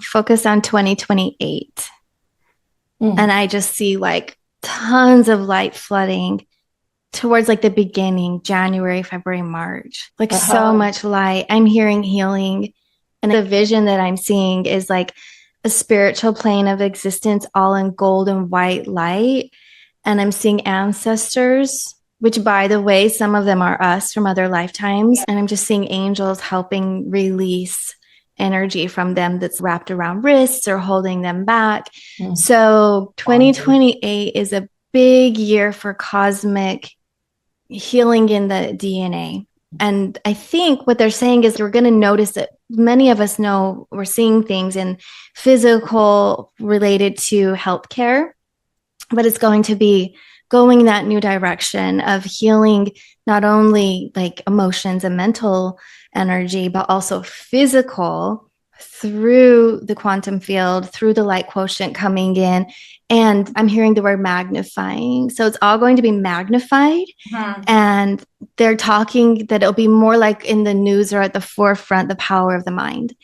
focus on 2028. Mm. And I just see like tons of light flooding towards like the beginning, January, February, March, like so Uh-huh. much light. I'm hearing healing. And the vision that I'm seeing is like a spiritual plane of existence, all in gold and white light. And I'm seeing ancestors, which, by the way, some of them are us from other lifetimes. And I'm just seeing angels helping release energy from them that's wrapped around wrists or holding them back. Mm. So 2028 is a big year for cosmic healing in the DNA. And I think what they're saying is we're going to notice that many of us know we're seeing things in physical related to healthcare, but it's going to be going that new direction of healing not only like emotions and mental energy, but also physical through the quantum field, through the light quotient coming in. And I'm hearing the word magnifying. So it's all going to be magnified. And they're talking that it'll be more like in the news or at the forefront, the power of the mind.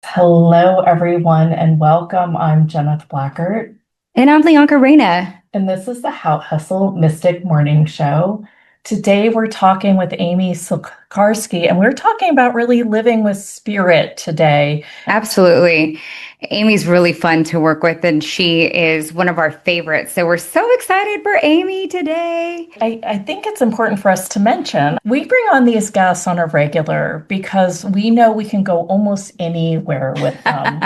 Hello, everyone, and welcome. I'm Jeneth Blackert, And I'm Leonka Reyna. and this is the Hustle Mystic Morning Show. Today, we're talking with Amy Silkarsie, and we're talking about really living with spirit today. Absolutely. Amy's really fun to work with, and she is one of our favorites. So we're so excited for Amy today. I think it's important for us to mention we bring on these guests on a regular because we know we can go almost anywhere with them.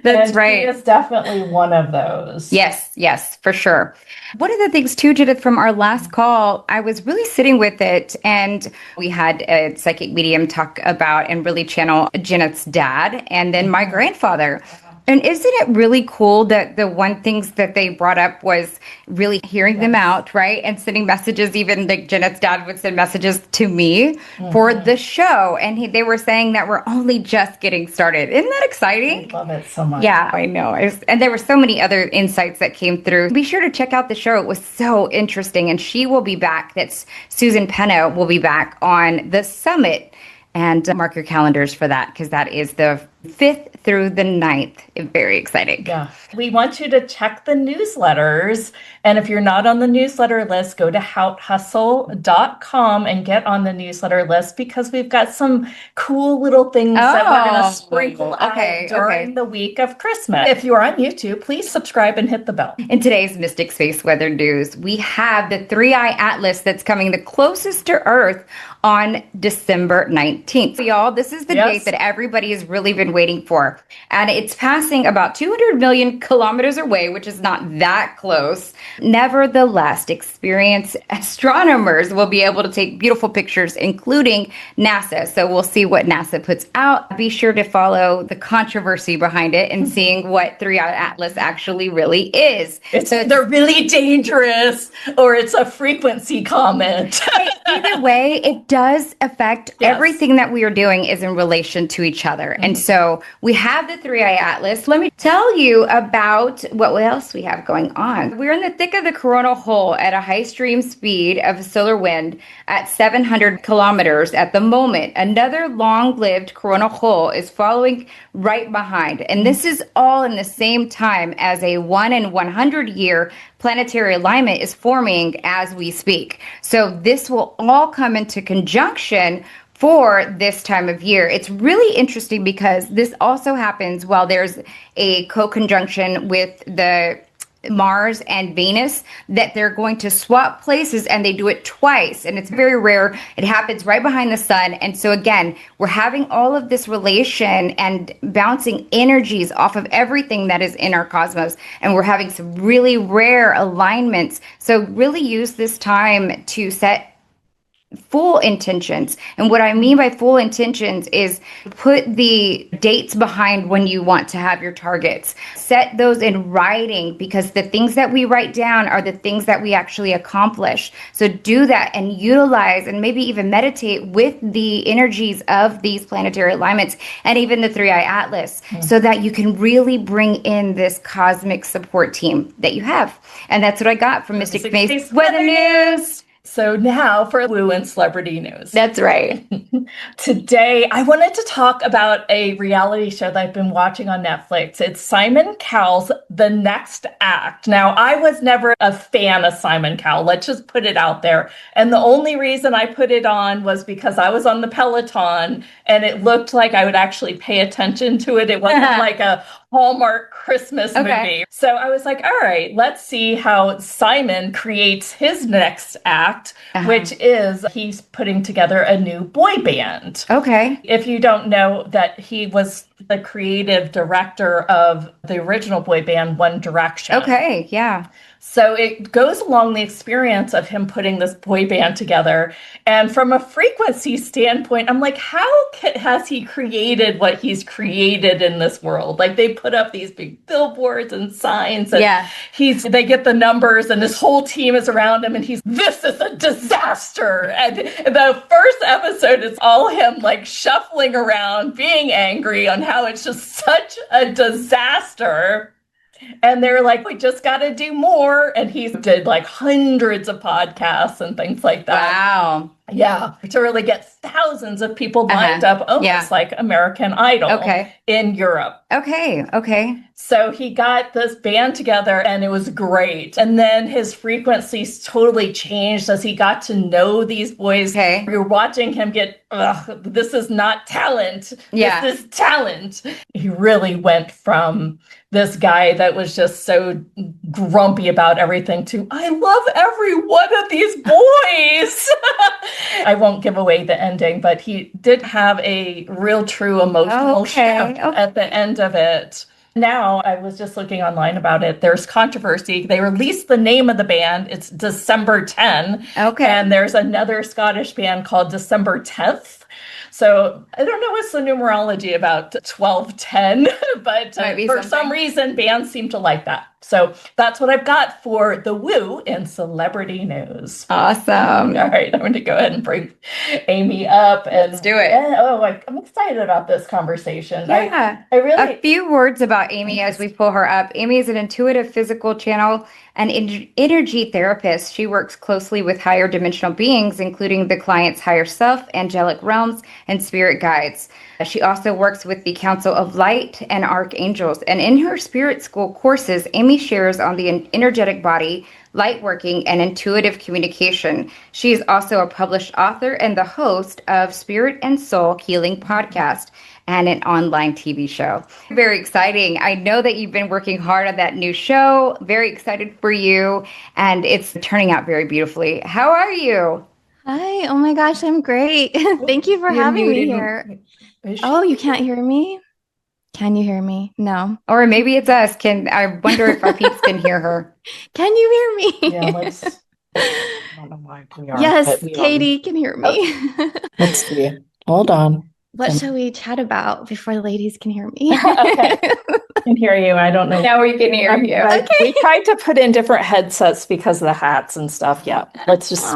That's and right. She is definitely one of those. Yes, for sure. One of the things too, Judith, from our last call, I was really sitting with it, and we had a psychic medium talk about and really channel Janet's dad and then my grandfather. And isn't it really cool that the one things that they brought up was really hearing them out, right? And sending messages, even like Janet's dad would send messages to me for the show. And they were saying that we're only just getting started. Isn't that exciting? I love it so much. Yeah, I know. And there were so many other insights that came through. Be sure to check out the show. It was so interesting. And she will be back. That's Susan Penna will be back on the summit. And mark your calendars for that, because that is the 5th through the 9th. Very exciting. Yeah. We want you to check the newsletters. And if you're not on the newsletter list, go to hautehustle.com and get on the newsletter list, because we've got some cool little things that we're going to sprinkle out during the week of Christmas. If you're on YouTube, please subscribe and hit the bell. In today's Mystic Space Weather News, we have the 3-Eye Atlas that's coming the closest to Earth on December 19th. So y'all, this is the date that everybody has really been waiting for. And it's passing about 200 million kilometers away, which is not that close. Nevertheless, experienced astronomers will be able to take beautiful pictures, including NASA. So we'll see what NASA puts out. Be sure to follow the controversy behind it and seeing what 3-Eye Atlas actually really is. They're really dangerous, or it's a frequency comment. Either way, it does affect everything that we are doing is in relation to each other. And so we have the 3-Eye Atlas. Let me tell you about what else we have going on. We're in the thick of the coronal hole at a high stream speed of solar wind at 700 kilometers at the moment. Another long-lived coronal hole is following right behind. And this is all in the same time as a 1 in 100 year planetary alignment is forming as we speak. So this will all come into conjunction for this time of year. It's really interesting because this also happens while there's a co-conjunction with the Mars and Venus, that they're going to swap places, and they do it twice, and it's very rare. It happens right behind the sun. And so again, we're having all of this relation and bouncing energies off of everything that is in our cosmos, and we're having some really rare alignments. So really use this time to set full intentions. And what I mean by full intentions is put the dates behind when you want to have your targets. Set those in writing, because the things that we write down are the things that we actually accomplish. So do that and utilize and maybe even meditate with the energies of these planetary alignments and even the 3-Eye Atlas, so that you can really bring in this cosmic support team that you have. And that's what I got from Mystic Space Weather News. So now for woo and celebrity news. That's right. Today, I wanted to talk about a reality show that I've been watching on Netflix. It's Simon Cowell's The Next Act. Now, I was never a fan of Simon Cowell. Let's just put it out there. And the only reason I put it on was because I was on the Peloton and it looked like I would actually pay attention to it. It wasn't like a Hallmark Christmas movie. So I was like, all right, let's see how Simon creates his next act, which is he's putting together a new boy band. Okay. If you don't know that he was the creative director of the original boy band, One Direction. Okay, yeah. So it goes along the experience of him putting this boy band together. And from a frequency standpoint, I'm like, how has he created what he's created in this world? Like they put up these big billboards and signs and they get the numbers and this whole team is around him and this is a disaster. And the first episode is all him like shuffling around, being angry on how it's just such a disaster. And they're like, we just got to do more. And he did like hundreds of podcasts and things like that. Wow. Yeah. To really get thousands of people lined up, almost like American Idol in Europe. Okay. So he got this band together and it was great. And then his frequencies totally changed as he got to know these boys. You're watching him get, this is not talent. This is talent. He really went from this guy that was just so grumpy about everything to, I love every one of these boys. I won't give away the ending, but he did have a real true emotional shift at the end of it. Now, I was just looking online about it. There's controversy. They released the name of the band. It's December 10. And there's another Scottish band called December 10th. So I don't know what's the numerology about 1210, but for some reason, bands seem to like that. So that's what I've got for the woo in celebrity news. Awesome. All right, I'm going to go ahead and bring Amy up. And, let's do it. I'm excited about this conversation. Yeah. I really... A few words about Amy as we pull her up. Amy is an intuitive physical channel and energy therapist. She works closely with higher dimensional beings, including the client's higher self, angelic realms, and spirit guides. She also works with the Council of Light and Archangels. And in her spirit school courses, Amy shares on the energetic body, light working, and intuitive communication. She is also a published author and the host of Spirit and Soul Healing Podcast and an online TV show. Very exciting. I know that you've been working hard on that new show. Very excited for you. And it's turning out very beautifully. How are you? Hi. Oh my gosh, I'm great. Thank you for having me here. Oh, you can't hear me? Can you hear me? No. Or maybe it's us. I wonder if our peeps can hear her. Can you hear me? Yeah, I don't know why we are. Yes, Katie can hear me. Oh. Let's see. Hold on. What shall we chat about before the ladies can hear me? Okay. I can hear you. I don't know. Now we can hear you. Okay. We tried to put in different headsets because of the hats and stuff. Yeah. Let's just.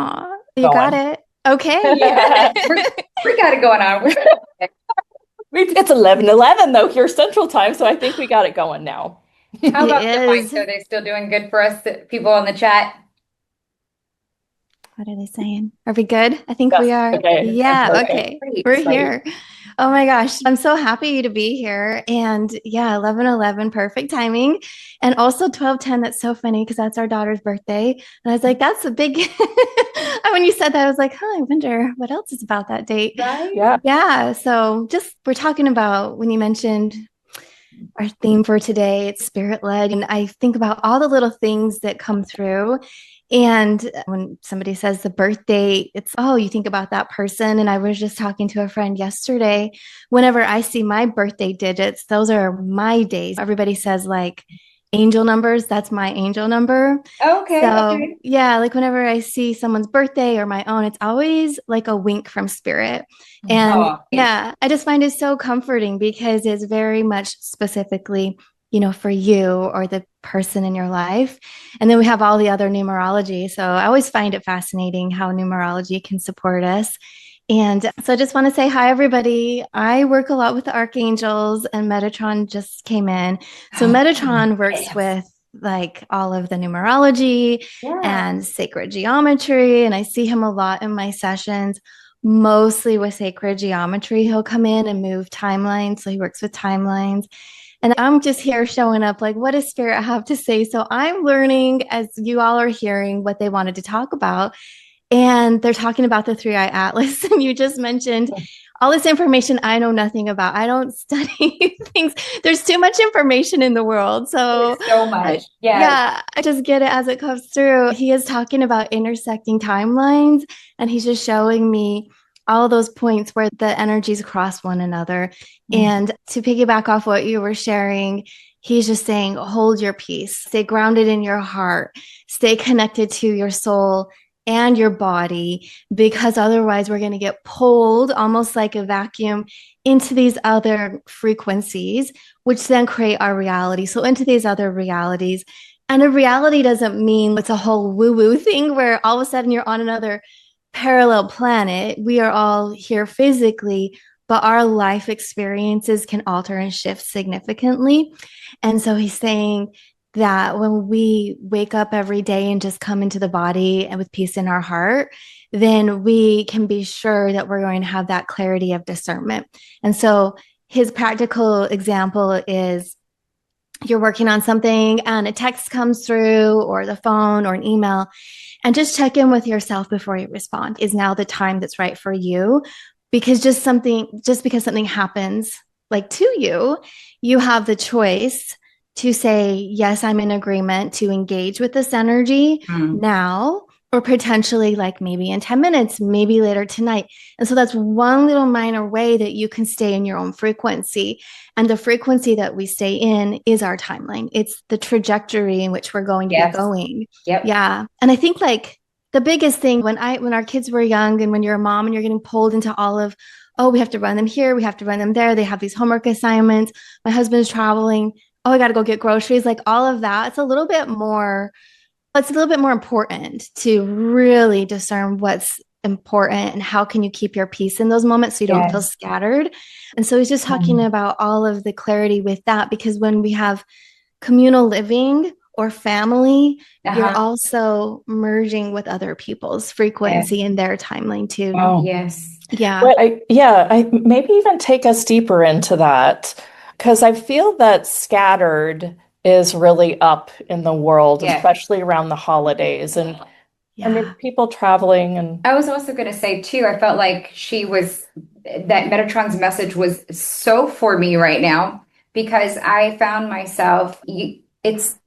You got it. Okay. Yeah. we got it going on. It's 11:11 though here Central Time, so I think we got it going now. How about the mics? Are they still doing good for us, people in the chat? What are they saying? Are we good? I think we are. Okay. Yeah. Okay. We're here. Oh my gosh. I'm so happy to be here. And yeah, 11:11, perfect timing. And also 12:10. That's so funny because that's our daughter's birthday. And I was like, that's a big, when you said that, I was like, I wonder what else is about that date. Right? Yeah. Yeah. So we're talking about when you mentioned our theme for today, it's spirit led. And I think about all the little things that come through. And when somebody says the birth date, it's, you think about that person. And I was just talking to a friend yesterday. Whenever I see my birthday digits, those are my days. Everybody says like angel numbers. That's my angel number. Okay. So yeah, like whenever I see someone's birthday or my own, it's always like a wink from spirit. And yeah, I just find it so comforting because it's very much specifically, for you or the person in your life. And then we have all the other numerology. So I always find it fascinating how numerology can support us. And so I just want to say hi, everybody. I work a lot with the Archangels and Metatron just came in. So Metatron works with like all of the numerology and sacred geometry. And I see him a lot in my sessions, mostly with sacred geometry. He'll come in and move timelines. So he works with timelines. And I'm just here showing up like, what does spirit have to say? So I'm learning as you all are hearing what they wanted to talk about. And they're talking about the three-eye atlas. And you just mentioned all this information I know nothing about. I don't study things. There's too much information in the world. So, there's so much. Yeah, I just get it as it comes through. He is talking about intersecting timelines, and he's just showing me all those points where the energies cross one another. And to piggyback off what you were sharing, he's just saying, hold your peace, stay grounded in your heart, stay connected to your soul and your body, because otherwise we're going to get pulled almost like a vacuum into these other frequencies, which then create our reality. So into these other realities. And a reality doesn't mean it's a whole woo-woo thing where all of a sudden you're on another parallel planet. We are all here physically, but our life experiences can alter and shift significantly. And so he's saying that when we wake up every day and just come into the body and with peace in our heart, then we can be sure that we're going to have that clarity of discernment. And so his practical example is you're working on something and a text comes through or the phone or an email, and just check in with yourself before you respond. Is now the time that's right for you? Because just because something happens like to you, you have the choice to say, yes, I'm in agreement to engage with this energy now, or potentially like maybe in 10 minutes, maybe later tonight. And so that's one little minor way that you can stay in your own frequency. And the frequency that we stay in is our timeline. It's the trajectory in which we're going to be going. Yeah. And I think like the biggest thing when our kids were young and when you're a mom and you're getting pulled into all of, oh, we have to run them here, we have to run them there. They have these homework assignments. My husband's traveling. Oh, I got to go get groceries, like all of that. It's a little bit more important to really discern what's important and how can you keep your peace in those moments so you don't feel scattered. And so he's just talking about all of the clarity with that, because when we have communal living or family, you're also merging with other people's frequency in their timeline too. Oh. Yes. Yeah. But I maybe even take us deeper into that. Because I feel that scattered is really up in the world, especially around the holidays. And I mean, people traveling. And I was also going to say, too, I felt like that Metatron's message was so for me right now, because I found myself, it's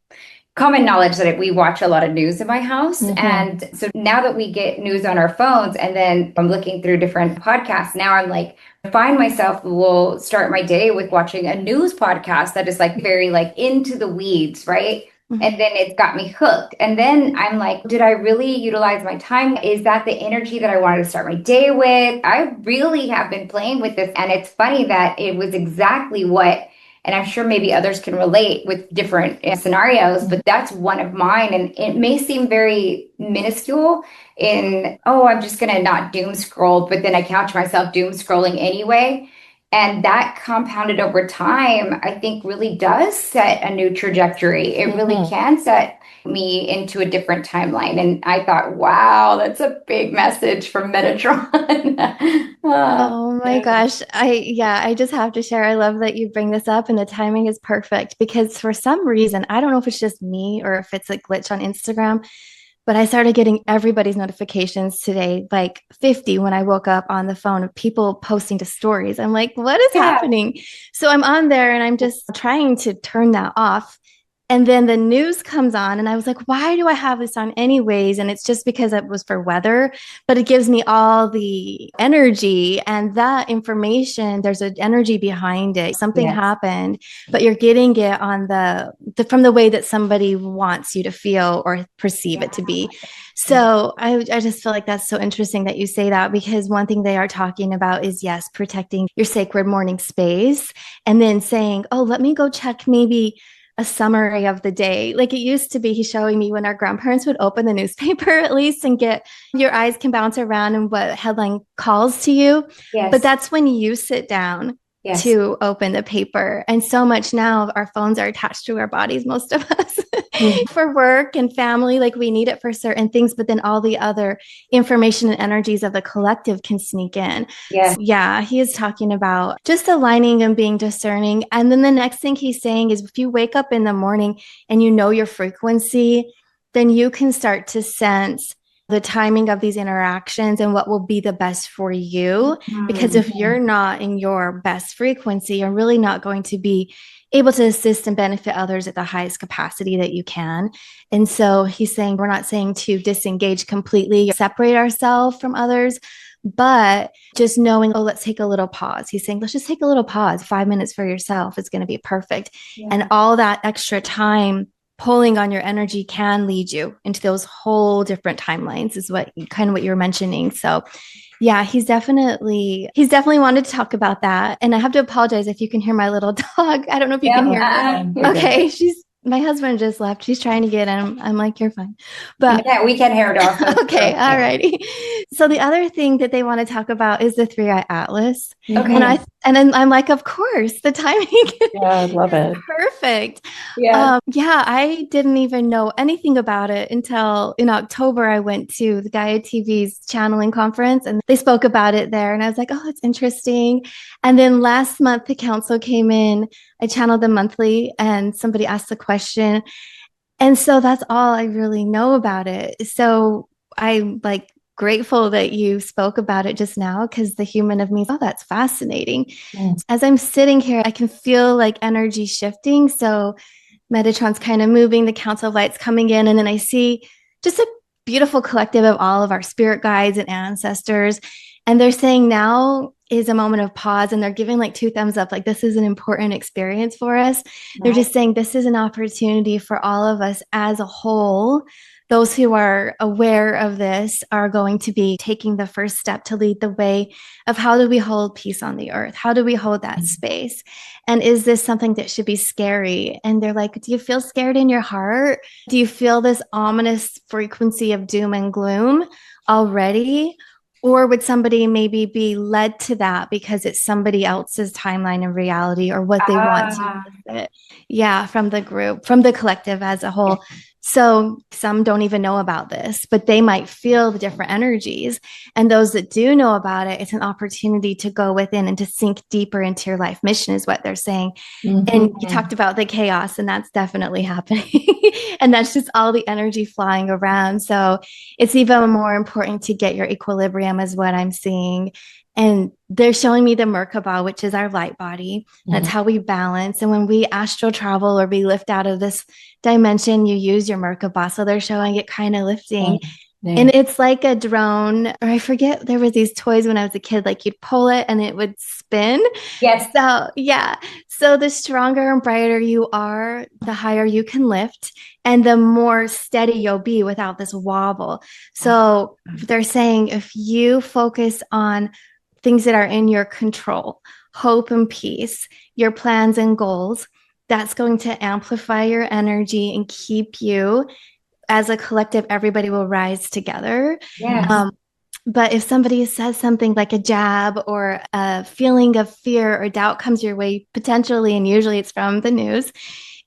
common knowledge that we watch a lot of news in my house. And so now that we get news on our phones, and then I'm looking through different podcasts, now I'm like, I find myself will start my day with watching a news podcast that is like very like into the weeds, right? And then it's got me hooked. And then I'm like, did I really utilize my time? Is that the energy that I wanted to start my day with? I really have been playing with this. And it's funny that it was exactly what, and I'm sure maybe others can relate with different scenarios, but that's one of mine. And it may seem very minuscule I'm just going to not doom scroll, but then I catch myself doom scrolling anyway. And that compounded over time, I think really does set a new trajectory. It really can set me into a different timeline. And I thought, wow, that's a big message from Metatron. Oh my gosh. I just have to share. I love that you bring this up, and the timing is perfect, because for some reason, I don't know if it's just me or if it's a glitch on Instagram, but I started getting everybody's notifications today, like 50 when I woke up on the phone of people posting to stories. I'm like, what is happening? So I'm on there and I'm just trying to turn that off. And then the news comes on and I was like, why do I have this on anyways? And it's just because it was for weather, but it gives me all the energy and that information. There's an energy behind it. Something happened, but you're getting it on from the way that somebody wants you to feel or perceive it to be. So I just feel like that's so interesting that you say that, because one thing they are talking about is, yes, protecting your sacred morning space, and then saying, oh, let me go check maybe a summary of the day. Like it used to be, he's showing me when our grandparents would open the newspaper at least and get, your eyes can bounce around and what headline calls to you. But that's when you sit down to open the paper. And so much now our phones are attached to our bodies, most of us, for work and family. Like we need it for certain things, but then all the other information and energies of the collective can sneak in. Yeah, he is talking about just aligning and being discerning. And then the next thing he's saying is if you wake up in the morning and you know your frequency, then you can start to sense the timing of these interactions and what will be the best for you. Because if you're not in your best frequency, you're really not going to be able to assist and benefit others at the highest capacity that you can. And so he's saying, we're not saying to disengage completely, separate ourselves from others, but just knowing, oh, let's take a little pause. He's saying, let's just take a little pause. 5 minutes for yourself is going to be perfect. And all that extra time pulling on your energy can lead you into those whole different timelines is what you were mentioning. So yeah, he's definitely wanted to talk about that. And I have to apologize if you can hear my little dog. I don't know if you can hear her. Okay. My husband just left. She's trying to get him. I'm like, you're fine. But we can hear it off. Okay. All righty. So the other thing that they want to talk about is the 3-eye atlas. Okay. And then I'm like, of course, the timing. I love it. Perfect. I didn't even know anything about it until in October. I went to the Gaia TV's channeling conference and they spoke about it there. And I was like, oh, it's interesting. And then last month, the council came in. I channeled them monthly and somebody asked a question. And so that's all I really know about it. So I'm like grateful that you spoke about it just now because the human of me, oh, that's fascinating. As I'm sitting here, I can feel like energy shifting. So Metatron's kind of moving, the Council of Light's coming in, and then I see just a beautiful collective of all of our spirit guides and ancestors. And they're saying now is a moment of pause, and they're giving like 2 thumbs up, like this is an important experience for us. They're just saying this is an opportunity for all of us as a whole. Those who are aware of this are going to be taking the first step to lead the way of how do we hold peace on the earth? How do we hold that space? And is this something that should be scary? And they're like, do you feel scared in your heart? Do you feel this ominous frequency of doom and gloom already? Or would somebody maybe be led to that because it's somebody else's timeline and reality or what they want to visit? Yeah, from the group, from the collective as a whole. So some don't even know about this, but they might feel the different energies. And those that do know about it, it's an opportunity to go within and to sink deeper into your life mission is what they're saying. And you talked about the chaos, and that's definitely happening. And that's just all the energy flying around. So it's even more important to get your equilibrium is what I'm seeing. And they're showing me the Merkaba, which is our light body. That's how we balance. And when we astral travel or we lift out of this dimension, you use your Merkaba. So they're showing it kind of lifting. And it's like a drone, or I forget, there were these toys when I was a kid, like you'd pull it and it would spin. Yes. So yeah. So the stronger and brighter you are, the higher you can lift and the more steady you'll be without this wobble. So they're saying if you focus on things that are in your control, hope and peace, your plans and goals, that's going to amplify your energy and keep you as a collective. Everybody will rise together. But if somebody says something like a jab or a feeling of fear or doubt comes your way, potentially, and usually it's from the news,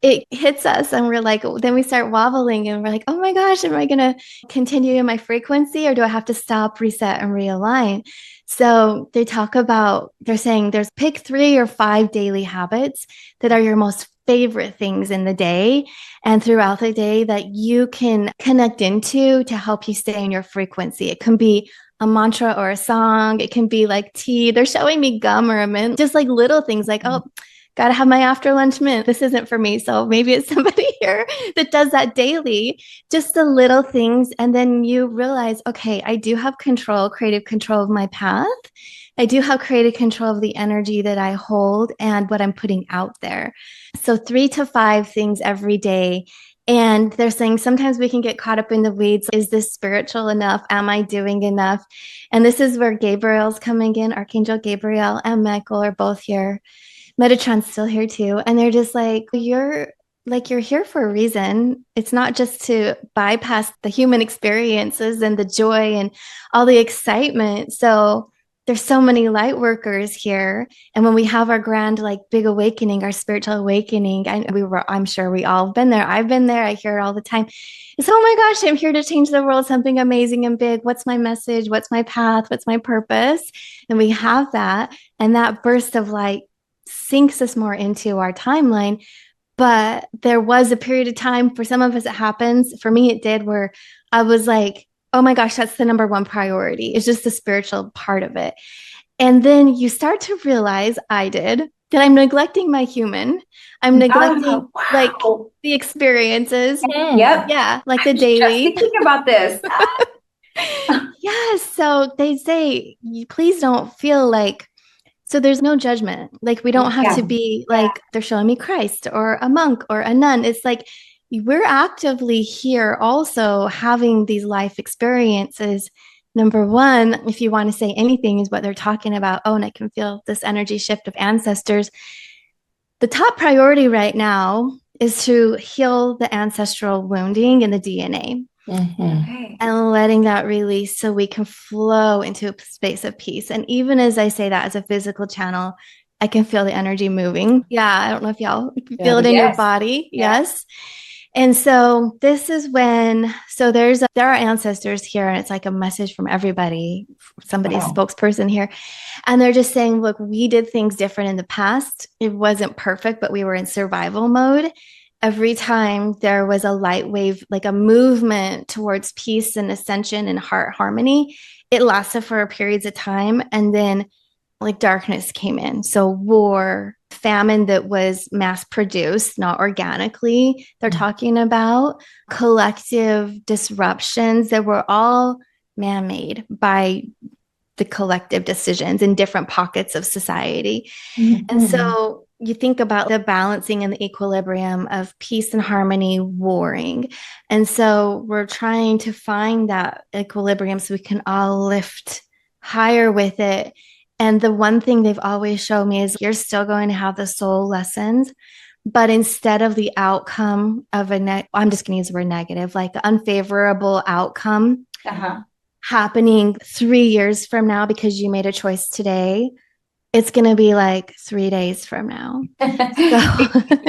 it hits us and we're like, then we start wobbling and we're like, oh my gosh, am I going to continue in my frequency or do I have to stop, reset, and realign? So they're saying there's pick 3 or 5 daily habits that are your most favorite things in the day and throughout the day that you can connect into to help you stay in your frequency. It can be a mantra or a song. It can be like tea. They're showing me gum or a mint, just like little things like, oh, got to have my after lunch mint. This isn't for me. So maybe it's somebody here that does that daily, just the little things. And then you realize, okay, I do have control, creative control of my path. I do have creative control of the energy that I hold and what I'm putting out there. So 3 to 5 things every day. And they're saying sometimes we can get caught up in the weeds. Is this spiritual enough? Am I doing enough? And this is where Gabriel's coming in. Archangel Gabriel and Michael are both here. Metatron's still here too. And they're just like, you're here for a reason. It's not just to bypass the human experiences and the joy and all the excitement. So there's so many light workers here. And when we have our grand, like big awakening, our spiritual awakening, I'm sure we all have been there. I've been there. I hear it all the time. It's, oh my gosh, I'm here to change the world, something amazing and big. What's my message? What's my path? What's my purpose? And we have that. And that burst of light sinks us more into our timeline. But there was a period of time, for some of us, it happens. For me, it did, where I was like, oh my gosh, that's the number one priority. It's just the spiritual part of it. And then you start to realize, I did, that I'm neglecting my human. I'm neglecting like the experiences. Yep. Yeah, like the daily. Just thinking about this. Yes. So they say, please don't feel like, so there's no judgment. Like we don't have to be like, they're showing me Christ or a monk or a nun. It's like, we're actively here also having these life experiences. Number one, if you want to say anything, is what they're talking about. Oh, and I can feel this energy shift of ancestors. The top priority right now is to heal the ancestral wounding in the DNA. Mm-hmm. And letting that release so we can flow into a space of peace. And even as I say that as a physical channel, I can feel the energy moving. Yeah, I don't know if y'all feel it in your body. Yeah. Yes. And so this is when, so there are ancestors here, and it's like a message from everybody, somebody's spokesperson here. And they're just saying, look, we did things different in the past. It wasn't perfect, but we were in survival mode. Every time there was a light wave, like a movement towards peace and ascension and heart harmony, it lasted for periods of time. And then like darkness came in. So war, famine that was mass produced, not organically. They're talking about collective disruptions that were all man-made by the collective decisions in different pockets of society. Mm-hmm. And so you think about the balancing and the equilibrium of peace and harmony warring. And so we're trying to find that equilibrium so we can all lift higher with it. And the one thing they've always shown me is you're still going to have the soul lessons, but instead of the outcome of I'm just going to use the word negative, like unfavorable outcome happening 3 years from now because you made a choice today, it's going to be like 3 days from now. So,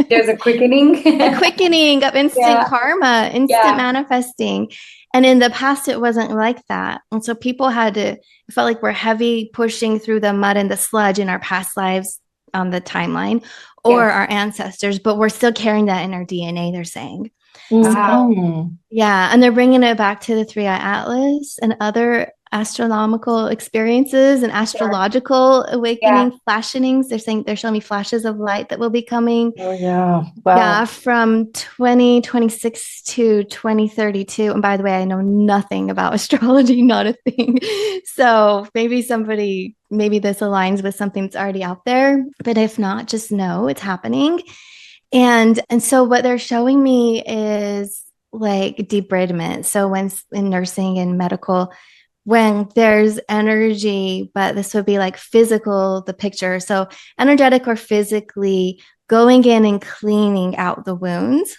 there's a quickening. A quickening of instant karma, instant manifesting. And in the past, it wasn't like that. And so people it felt like we're heavy pushing through the mud and the sludge in our past lives on the timeline or our ancestors, but we're still carrying that in our DNA, they're saying. So, and they're bringing it back to the 3-eye atlas and other astronomical experiences and astrological awakening flashings. They're saying they're showing me flashes of light that will be coming. Oh yeah. Wow. Yeah, from 2026 to 2032. And by the way, I know nothing about astrology, not a thing. So maybe this aligns with something that's already out there. But if not, just know it's happening. And so what they're showing me is like debridement. So when in nursing and medical, when there's energy, but this would be like physical, the picture. So energetic or physically going in and cleaning out the wounds,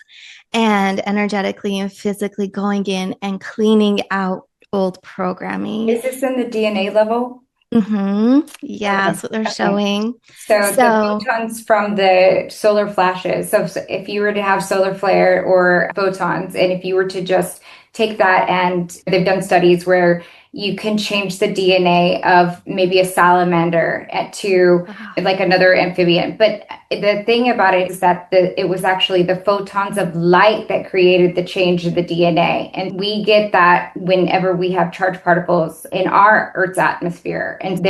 and energetically and physically going in and cleaning out old programming. Is this in the DNA level? Mm-hmm. Yeah, that's what they're showing. So the photons from the solar flashes. So if you were to have solar flare or photons, and if you were to just take that, and they've done studies where you can change the DNA of maybe a salamander to like another amphibian. But the thing about it is that it was actually the photons of light that created the change in the DNA. And we get that whenever we have charged particles in our Earth's atmosphere. And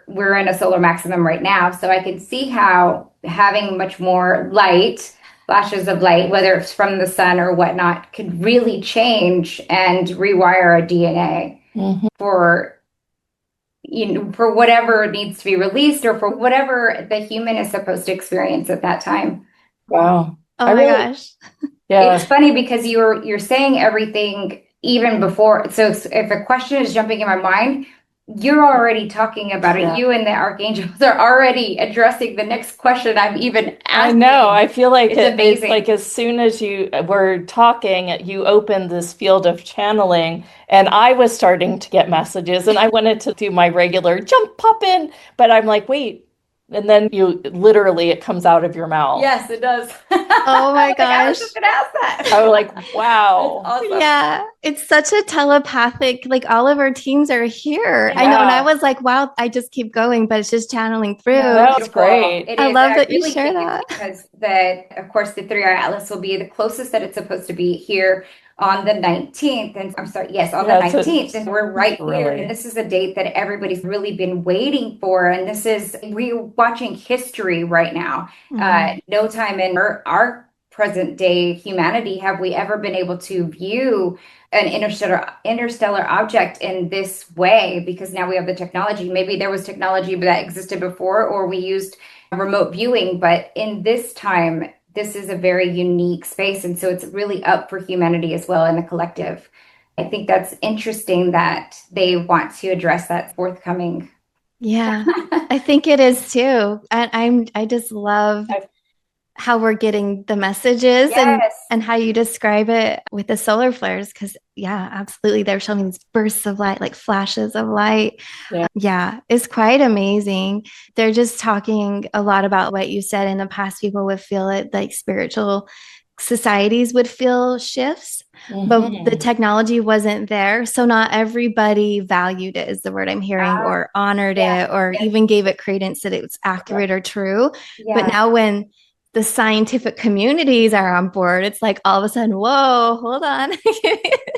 we're in a solar maximum right now. So I can see how having much more light, flashes of light, whether it's from the sun or whatnot, could really change and rewire a DNA. Mm-hmm. For whatever needs to be released or for whatever the human is supposed to experience at that time. Wow. Oh my gosh. Yeah. It's funny because you're saying everything even before. So if a question is jumping in my mind, you're already talking about it. You and the archangels are already addressing the next question I'm even asking. I know. I feel like it's amazing. It's like as soon as you were talking, you opened this field of channeling, and I was starting to get messages, and I wanted to do my regular jump pop in, but I'm like, wait. And then you literally, it comes out of your mouth. Yes, it does. Oh my gosh. I was just gonna ask that. I was like, wow. That's awesome. Yeah, it's such a telepathic, like all of our teams are here. I know, and I was like, wow, I just keep going, but it's just channeling through. That's great. I love that you share that. Because of course, the 3-Eye Atlas will be the closest that it's supposed to be here on the 19th. And I'm sorry, yes, on the 19th. And we're right here. And this is a date that everybody's really been waiting for. And we're watching history right now. No time in our present day humanity have we ever been able to view an interstellar object in this way, because now we have the technology. Maybe there was technology that existed before, or we used remote viewing, but in this time, this is a very unique space. And so it's really up for humanity as well in the collective. I think that's interesting that they want to address that forthcoming. Yeah, I think it is too. And I just love how we're getting the messages and how you describe it with the solar flares. Because yeah, absolutely. They're showing these bursts of light, like flashes of light. Yeah, it's quite amazing. They're just talking a lot about what you said in the past. People would feel it, like spiritual societies would feel shifts, but the technology wasn't there. So not everybody valued it, is the word I'm hearing, or honored it, or even gave it credence that it was accurate or true. But now when the scientific communities are on board, it's like all of a sudden, whoa, hold on.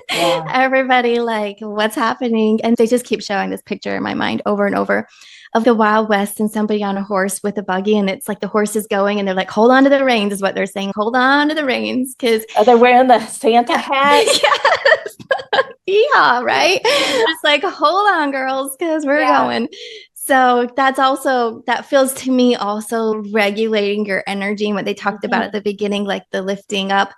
Everybody, like, what's happening? And they just keep showing this picture in my mind over and over of the Wild West and somebody on a horse with a buggy. And it's like the horse is going and they're like, hold on to the reins is what they're saying. Hold on to the reins. Because are they wearing the Santa hat? Yes. Yeah, right. It's like, hold on, girls, because we're going. So that feels to me also regulating your energy, and what they talked about at the beginning, like the lifting up,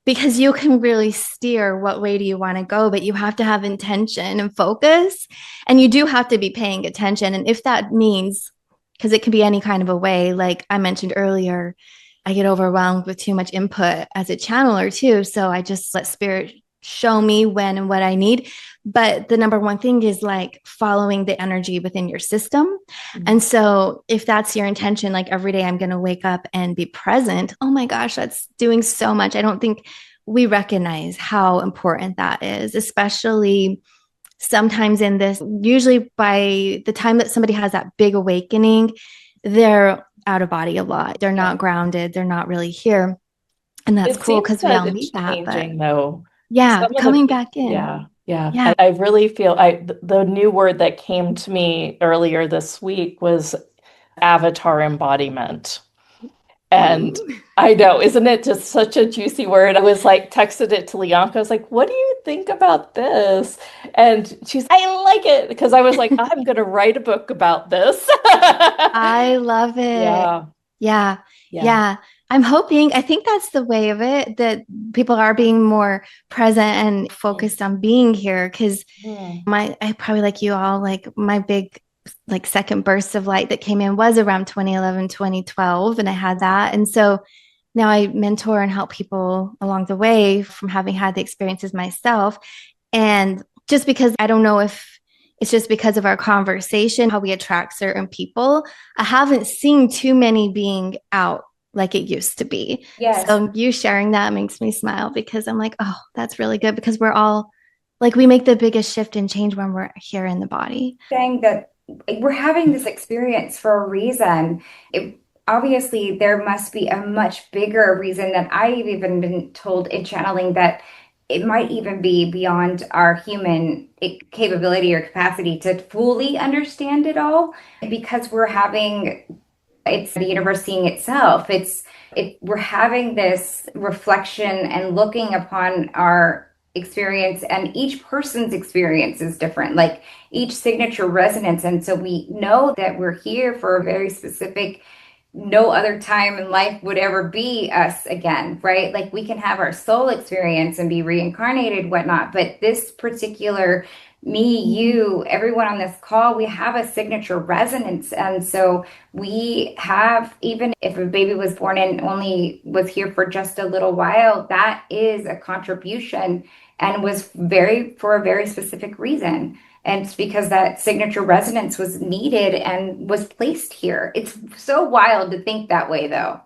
because you can really steer what way do you want to go, but you have to have intention and focus, and you do have to be paying attention. And if that means, because it can be any kind of a way, like I mentioned earlier, I get overwhelmed with too much input as a channeler too. So I just let spirit show me when and what I need. But the number one thing is like following the energy within your system. And so if that's your intention, like every day I'm going to wake up and be present, oh my gosh, that's doing so much. I don't think we recognize how important that is, especially sometimes in this. Usually by the time that somebody has that big awakening, they're out of body a lot. They're not grounded. They're not really here. And that's cool because we all need that. But though. Yeah, coming back in. Yeah. I really feel the new word that came to me earlier this week was avatar embodiment. And I know, isn't it just such a juicy word? I was like, texted it to Lianka. I was like, what do you think about this? And she's, I like it, because I was like, I'm going to write a book about this. I love it. Yeah. I'm hoping, I think that's the way of it, that people are being more present and focused on being here. Because I probably, like you all, like my big, like second burst of light that came in was around 2011, 2012. And I had that. And so now I mentor and help people along the way from having had the experiences myself. And just because I don't know if it's just because of our conversation, how we attract certain people, I haven't seen too many being out like it used to be. So you sharing that makes me smile, because I'm like, oh, that's really good, because we're all like, we make the biggest shift and change when we're here in the body. Saying that we're having this experience for a reason. Obviously, there must be a much bigger reason that I've even been told in channeling, that it might even be beyond our human capability or capacity to fully understand it all, because it's the universe seeing itself. We're having this reflection and looking upon our experience, and each person's experience is different, like each signature resonance. And so we know that we're here for a very specific, no other time in life would ever be us again, right? Like we can have our soul experience and be reincarnated, whatnot, but this particular me, you, everyone on this call, we have a signature resonance. And so we have, even if a baby was born and only was here for just a little while, that is a contribution and was for a very specific reason. And it's because that signature resonance was needed and was placed here. It's so wild to think that way, though.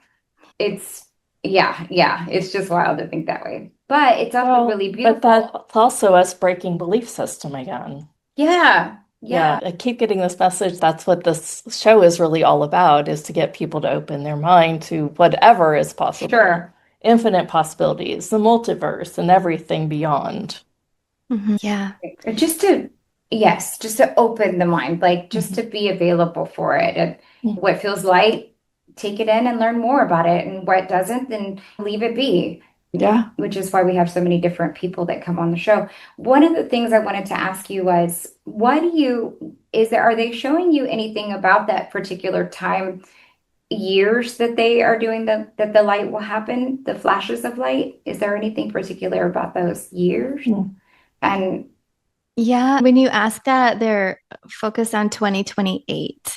It's just wild to think that way. But it's also really beautiful. But that's also us breaking belief system again. Yeah. I keep getting this message. That's what this show is really all about, is to get people to open their mind to whatever is possible. Sure. Infinite possibilities, the multiverse, and everything beyond. Yeah. Just to open the mind, like just to be available for it. And what feels light, take it in and learn more about it. And what doesn't, then leave it be. Yeah. Which is why we have so many different people that come on the show. One of the things I wanted to ask you was, are they showing you anything about that particular time, years that they are doing that the light will happen, the flashes of light? Is there anything particular about those years? And yeah, when you ask that, they're focused on 2028.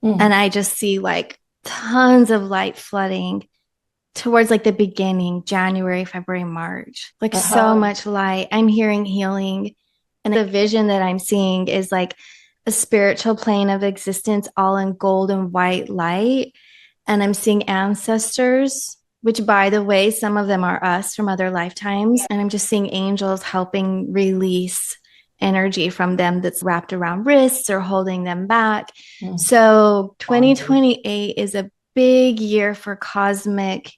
And I just see like tons of light flooding towards like the beginning, January, February, March, like so much light. I'm hearing healing. And the vision that I'm seeing is like a spiritual plane of existence, all in gold and white light. And I'm seeing ancestors, which, by the way, some of them are us from other lifetimes. And I'm just seeing angels helping release energy from them that's wrapped around wrists or holding them back. So 2028 is a big year for cosmic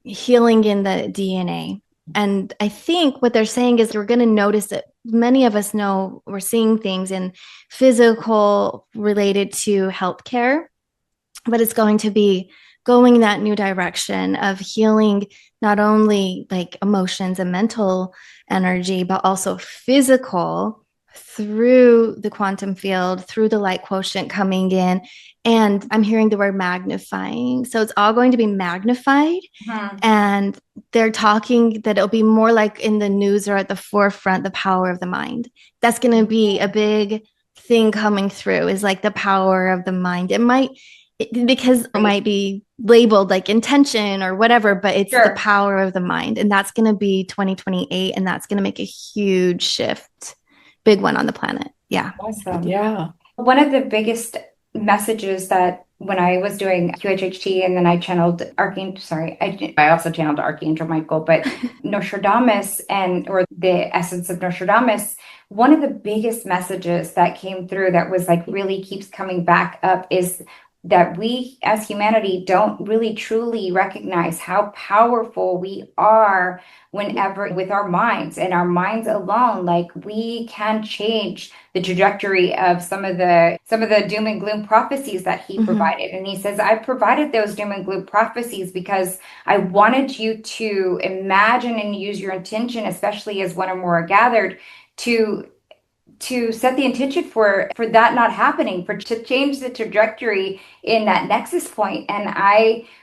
healing in the DNA. And I think what they're saying is we're going to notice that many of us know we're seeing things in physical related to healthcare, but it's going to be going that new direction of healing, not only like emotions and mental energy, but also physical through the quantum field, through the light quotient coming in. And I'm hearing the word magnifying. So it's all going to be magnified. And they're talking that it'll be more like in the news or at the forefront, the power of the mind. That's going to be a big thing coming through, is like the power of the mind. Because it might be labeled like intention or whatever, but it's the power of the mind. And that's going to be 2028. And that's going to make a huge shift. Big one on the planet. Yeah. Awesome. Yeah. One of the biggest messages that when I was doing QHHT and then I channeled I also channeled Archangel Michael, but Nostradamus or the essence of Nostradamus, one of the biggest messages that came through that was like really keeps coming back up is that we as humanity don't really truly recognize how powerful we are whenever with our minds and our minds alone. Like we can change the trajectory of some of the doom and gloom prophecies that he provided. And he says, I provided those doom and gloom prophecies because I wanted you to imagine and use your intention, especially as one or more are gathered, to set the intention for that not happening, to change the trajectory in that nexus point. And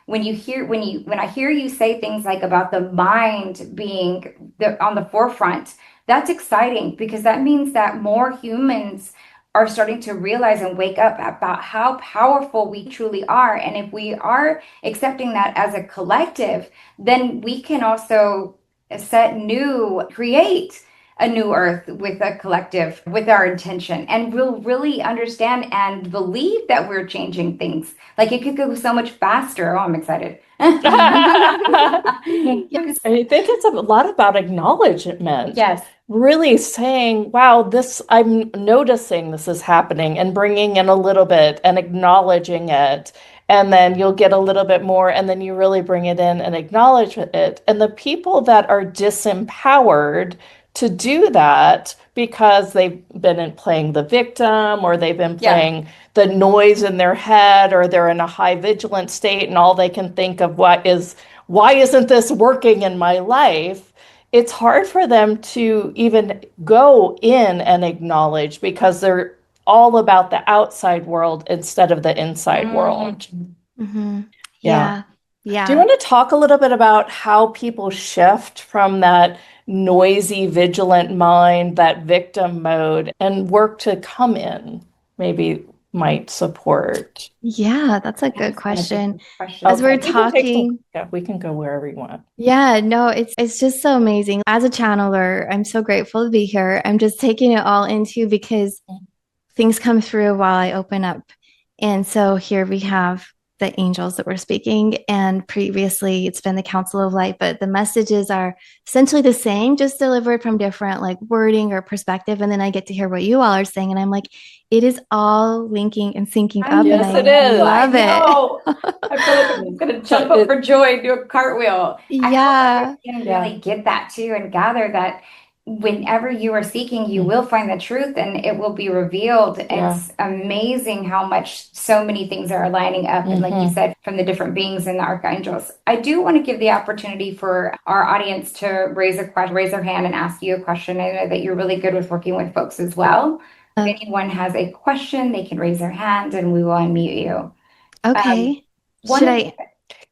when I hear you say things like about the mind being on the forefront, that's exciting, because that means that more humans are starting to realize and wake up about how powerful we truly are. And if we are accepting that as a collective, then we can also create a new earth with a collective, with our intention, and we'll really understand and believe that we're changing things. Like it could go so much faster. Oh, I'm excited. I think it's a lot about acknowledgement. Yes. Really saying, wow, I'm noticing this is happening, and bringing in a little bit and acknowledging it. And then you'll get a little bit more, and then you really bring it in and acknowledge it. And the people that are disempowered to do that because they've been playing the victim, or they've been playing the noise in their head, or they're in a high vigilant state and all they can think of why isn't this working in my life? It's hard for them to even go in and acknowledge, because they're all about the outside world instead of the inside world. Yeah. Yeah. Do you want to talk a little bit about how people shift from that noisy, vigilant mind, that victim mode, and work to come in? Maybe might support. Yeah, that's a good question. Question. As we're We can take talking, yeah, we can go wherever you want. yeah, no, it's just so amazing. As a channeler, I'm so grateful to be here. I'm just taking it all into because things come through while I open up. And so here we have the angels that we're speaking. And previously it's been the Council of Light, but the messages are essentially the same, just delivered from different like wording or perspective. And then I get to hear what you all are saying. And I'm like, it is all linking and syncing up. Yes, and it I is. love it. I feel like I'm going to jump up for joy and do a cartwheel. Yeah. I can really get that too and gather that whenever you are seeking, you will find the truth and it will be revealed. It's amazing how much so many things are lining up. And like you said, from the different beings and the archangels. I do want to give the opportunity for our audience to raise their hand and ask you a question. I know that you're really good with working with folks as well. If anyone has a question, they can raise their hand and we will unmute you. Okay.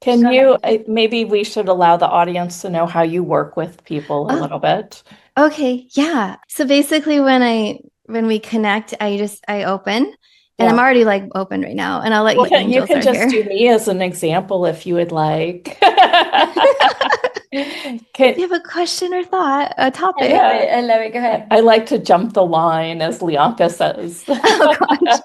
Can you, maybe we should allow the audience to know how you work with people a little bit. Okay, yeah. So basically when we connect, I open and I'm already like open right now and I'll let you You can just here. do me as an example if you would like. Do you have a question or thought, a topic? I love it. Go ahead. I like to jump the line, as Lianka says. Oh gosh,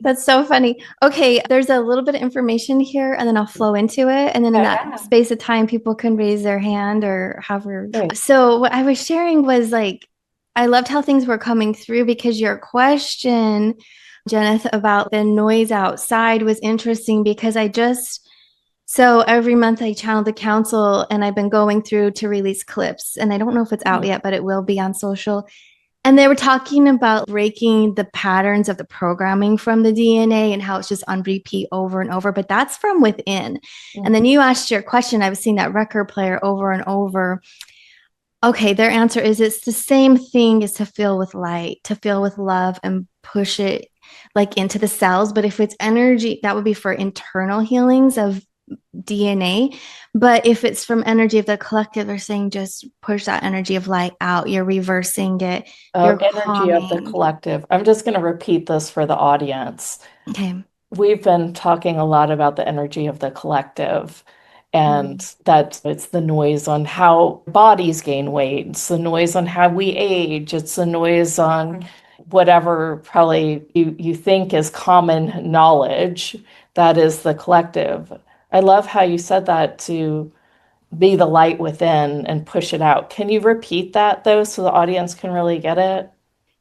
that's so funny. Okay, there's a little bit of information here, and then I'll flow into it, and then in that space of time, people can raise their hand or however. Right. So what I was sharing was like, I loved how things were coming through because your question, Jenith, about the noise outside was interesting because so every month I channel the council and I've been going through to release clips and I don't know if it's out yet, but it will be on social. And they were talking about breaking the patterns of the programming from the DNA and how it's just on repeat over and over, but that's from within. And then you asked your question. I was seeing that record player over and over. Okay, their answer is it's the same thing as to fill with light, to fill with love and push it like into the cells. But if it's energy, that would be for internal healings of DNA. But if it's from energy of the collective, they're saying just push that energy of light out. You're reversing it. You're energy of the collective. I'm just going to repeat this for the audience. Okay. We've been talking a lot about the energy of the collective and that it's the noise on how bodies gain weight. It's the noise on how we age. It's the noise on whatever probably you think is common knowledge. That is the collective. I love how you said that, to be the light within and push it out. Can you repeat that though so the audience can really get it?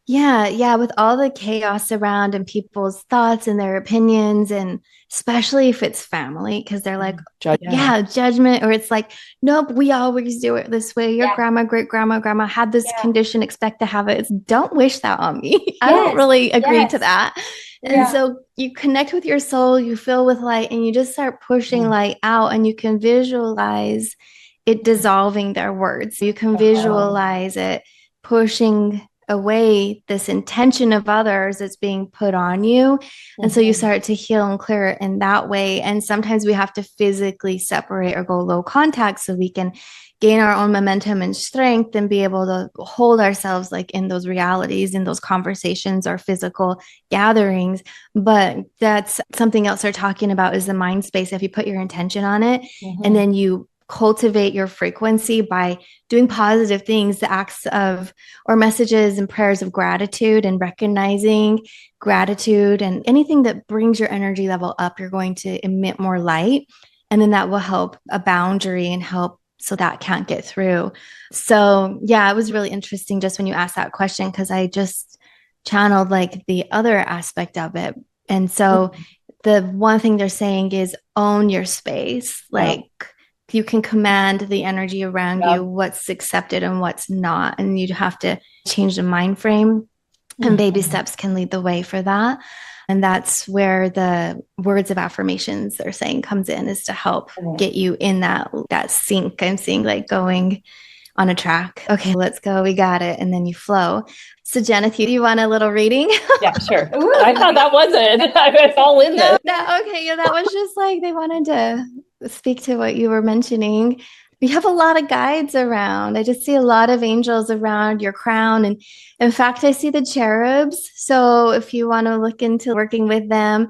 Yeah. With all the chaos around and people's thoughts and their opinions, and especially if it's family, because they're like, judgment, or it's like, nope, we always do it this way. Your grandma, great grandma had this condition, expect to have it. Don't wish that on me. I don't really agree to that. And so you connect with your soul, you fill with light, and you just start pushing light out, and you can visualize it dissolving their words. You can visualize it pushing away this intention of others that's being put on you. And so you start to heal and clear it in that way. And sometimes we have to physically separate or go low contact so we can gain our own momentum and strength and be able to hold ourselves like in those realities, in those conversations or physical gatherings. But that's something else they're talking about is the mind space. If you put your intention on it and then you cultivate your frequency by doing positive things, the acts of or messages and prayers of gratitude and recognizing gratitude and anything that brings your energy level up, you're going to emit more light. And then that will help a boundary and help so that can't get through. So yeah, it was really interesting just when you asked that question, because I just channeled like the other aspect of it. And so the one thing they're saying is own your space. Like you can command the energy around you, what's accepted and what's not. And you have to change the mind frame, and baby steps can lead the way for that. And that's where the words of affirmations they're saying comes in, is to help get you in that sync. I'm seeing like going on a track. Okay, let's go. We got it. And then you flow. So Jenith, you want a little reading? Yeah, sure. I thought that was it. I was all in this. Okay. Yeah, that was just like they wanted to speak to what you were mentioning. We have a lot of guides around. I just see a lot of angels around your crown. And in fact, I see the cherubs. So if you want to look into working with them,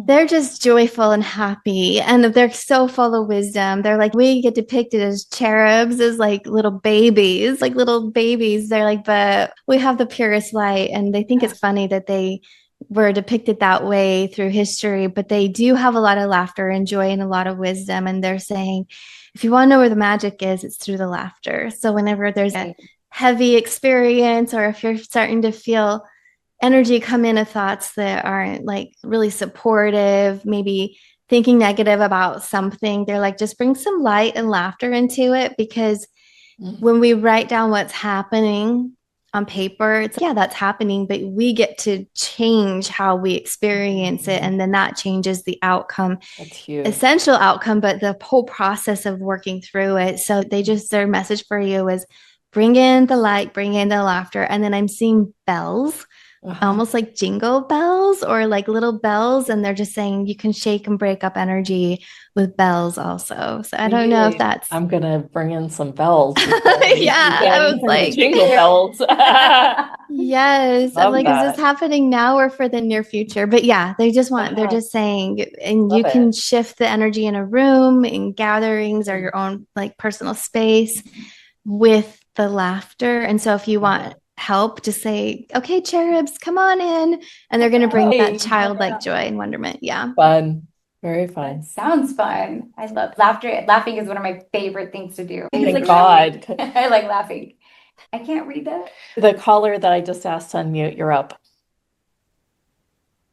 they're just joyful and happy. And they're so full of wisdom. They're like, we get depicted as cherubs, as like little babies, like little babies. They're like, but we have the purest light. And they think it's funny that they were depicted that way through history, but they do have a lot of laughter and joy and a lot of wisdom. And they're saying, if you want to know where the magic is, it's through the laughter. So whenever there's a heavy experience, or if you're starting to feel energy come in of thoughts that aren't like really supportive, maybe thinking negative about something, they're like, just bring some light and laughter into it. Because when we write down what's happening on paper, it's yeah, that's happening, but we get to change how we experience it. And then that changes the outcome. That's huge. Essential outcome, but the whole process of working through it. So their message for you is bring in the light, bring in the laughter. And then I'm seeing bells. Almost like jingle bells or like little bells. And they're just saying you can shake and break up energy with bells also. So I don't know if that's... I'm going to bring in some bells. Yeah, I was like... Jingle bells. Yes. I'm like, is this happening now or for the near future? But yeah, they're just saying, and you can shift the energy in a room, in gatherings or your own like personal space with the laughter. And so if you want help, just say, okay, cherubs, come on in, and they're going to bring that childlike joy and wonderment. Yeah, fun, very fun. Sounds fun. I love laughter. Laughing is one of my favorite things to do. Thank God. I like laughing. I can't read that. The caller that I just asked to unmute, you're up.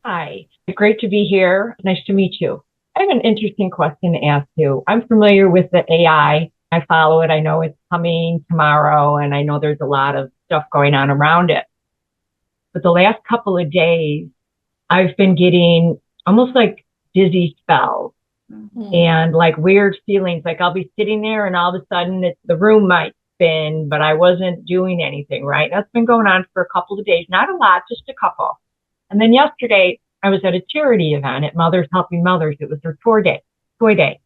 Hi, great to be here. Nice to meet you. I have an interesting question to ask you. I'm familiar with the AI. I follow it. I know it's coming tomorrow, and I know there's a lot of stuff going on around it. But the last couple of days, I've been getting almost like dizzy spells and like weird feelings. Like I'll be sitting there and all of a sudden the room might spin, but I wasn't doing anything, right? That's been going on for a couple of days. Not a lot, just a couple. And then yesterday, I was at a charity event at Mothers Helping Mothers. It was their toy day.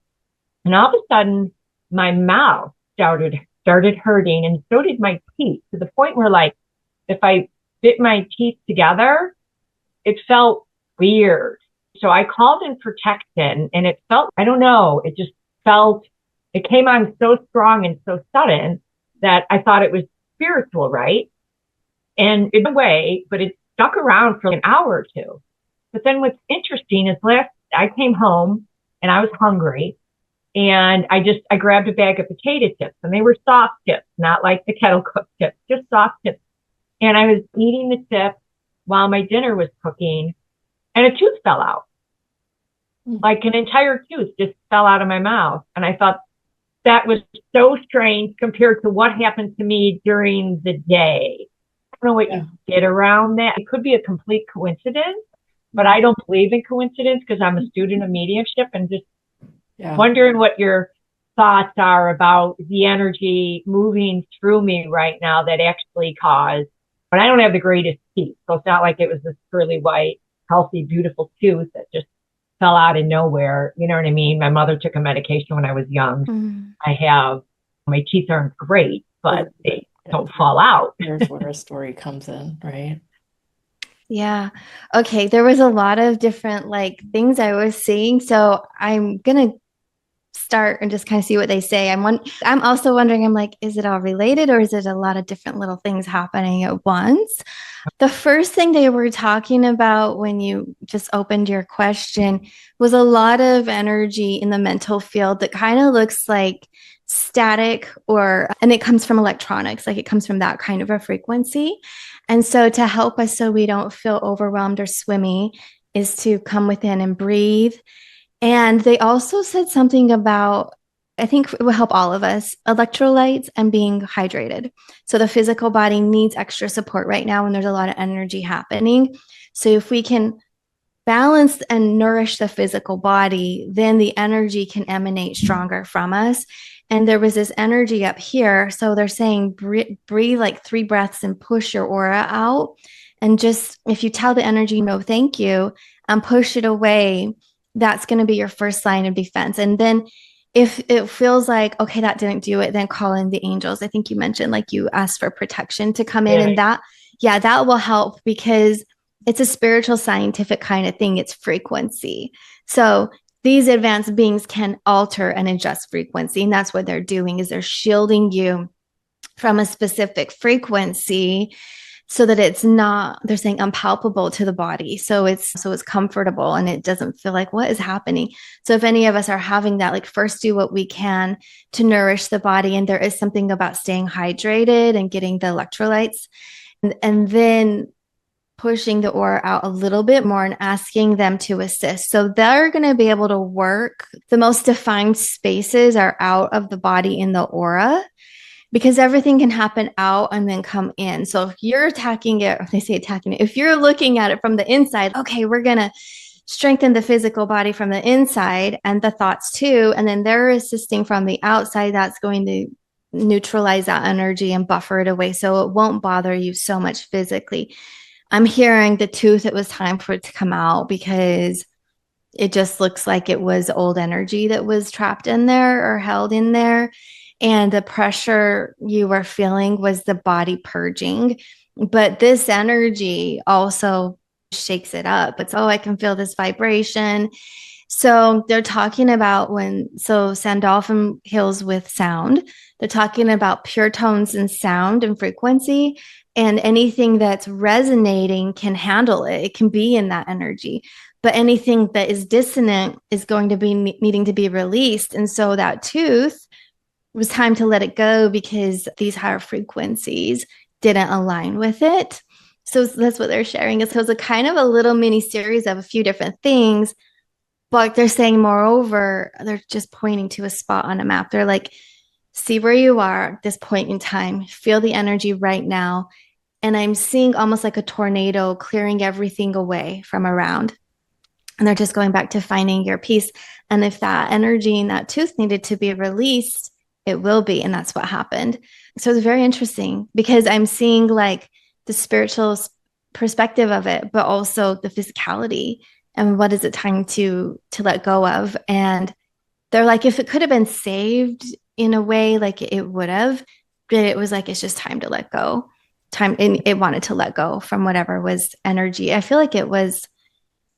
And all of a sudden, my mouth started hurting, and so did my teeth, to the point where like if I bit my teeth together, it felt weird. So I called in protection, and it felt, I don't know, it came on so strong and so sudden that I thought it was spiritual, right? And in a way, but it stuck around for an hour or two. But then what's interesting is I came home and I was hungry. And I grabbed a bag of potato chips, and they were soft chips, not like the kettle cooked chips, just soft chips. And I was eating the chips while my dinner was cooking, and a tooth fell out. Like an entire tooth just fell out of my mouth. And I thought that was so strange compared to what happened to me during the day. I don't know what you did around that. It could be a complete coincidence, but I don't believe in coincidence because I'm a student of mediumship, and just wondering what your thoughts are about the energy moving through me right now that actually caused, but I don't have the greatest teeth. So it's not like it was this curly white, healthy, beautiful tooth that just fell out of nowhere. You know what I mean? My mother took a medication when I was young. My teeth aren't great, but they don't fall out. Here's where a story comes in, right? Yeah. Okay. There was a lot of different like things I was seeing. So I'm going to start and just kind of see what they say. I'm also wondering, I'm like, is it all related, or is it a lot of different little things happening at once? The first thing they were talking about when you just opened your question was a lot of energy in the mental field that kind of looks like static, and it comes from electronics, like it comes from that kind of a frequency. And so to help us so we don't feel overwhelmed or swimmy is to come within and breathe. And they also said something about, I think it will help all of us, electrolytes and being hydrated. So the physical body needs extra support right now when there's a lot of energy happening. So if we can balance and nourish the physical body, then the energy can emanate stronger from us. And there was this energy up here. So they're saying breathe like 3 breaths and push your aura out. And just if you tell the energy, no, thank you, and push it away, that's going to be your first line of defense. And then if it feels like, okay, that didn't do it, then call in the angels. I think you mentioned like you asked for protection to come in, and that will help because it's a spiritual scientific kind of thing. It's frequency. So these advanced beings can alter and adjust frequency. And that's what they're doing is they're shielding you from a specific frequency so that it's not, they're saying unpalpable to the body. So it's comfortable and it doesn't feel like what is happening. So if any of us are having that, like first do what we can to nourish the body. And there is something about staying hydrated and getting the electrolytes and then pushing the aura out a little bit more and asking them to assist. So they're going to be able to work. The most defined spaces are out of the body in the aura, because everything can happen out and then come in. So if you're attacking it, or they say attacking it, if you're looking at it from the inside, okay, we're going to strengthen the physical body from the inside and the thoughts too. And then they're assisting from the outside. That's going to neutralize that energy and buffer it away so it won't bother you so much physically. I'm hearing the tooth, it was time for it to come out because it just looks like it was old energy that was trapped in there or held in there. And the pressure you were feeling was the body purging. But this energy also shakes it up. It's, oh, I can feel this vibration. So they're talking about Sandalphon heals with sound. They're talking about pure tones and sound and frequency. And anything that's resonating can handle it. It can be in that energy. But anything that is dissonant is going to be needing to be released. And so that tooth, it was time to let it go because these higher frequencies didn't align with it. So that's what they're sharing. So it's a kind of a little mini series of a few different things. But they're saying, moreover, they're just pointing to a spot on a map. They're like, see where you are at this point in time. Feel the energy right now. And I'm seeing almost like a tornado clearing everything away from around. And they're just going back to finding your peace. And if that energy and that tooth needed to be released, it will be. And that's what happened. So it's very interesting because I'm seeing like the spiritual perspective of it, but also the physicality and what is it time to let go of. And they're like, if it could have been saved in a way, like it would have, but it was like, it's just time to let go. And it wanted to let go from whatever was energy. I feel like it was,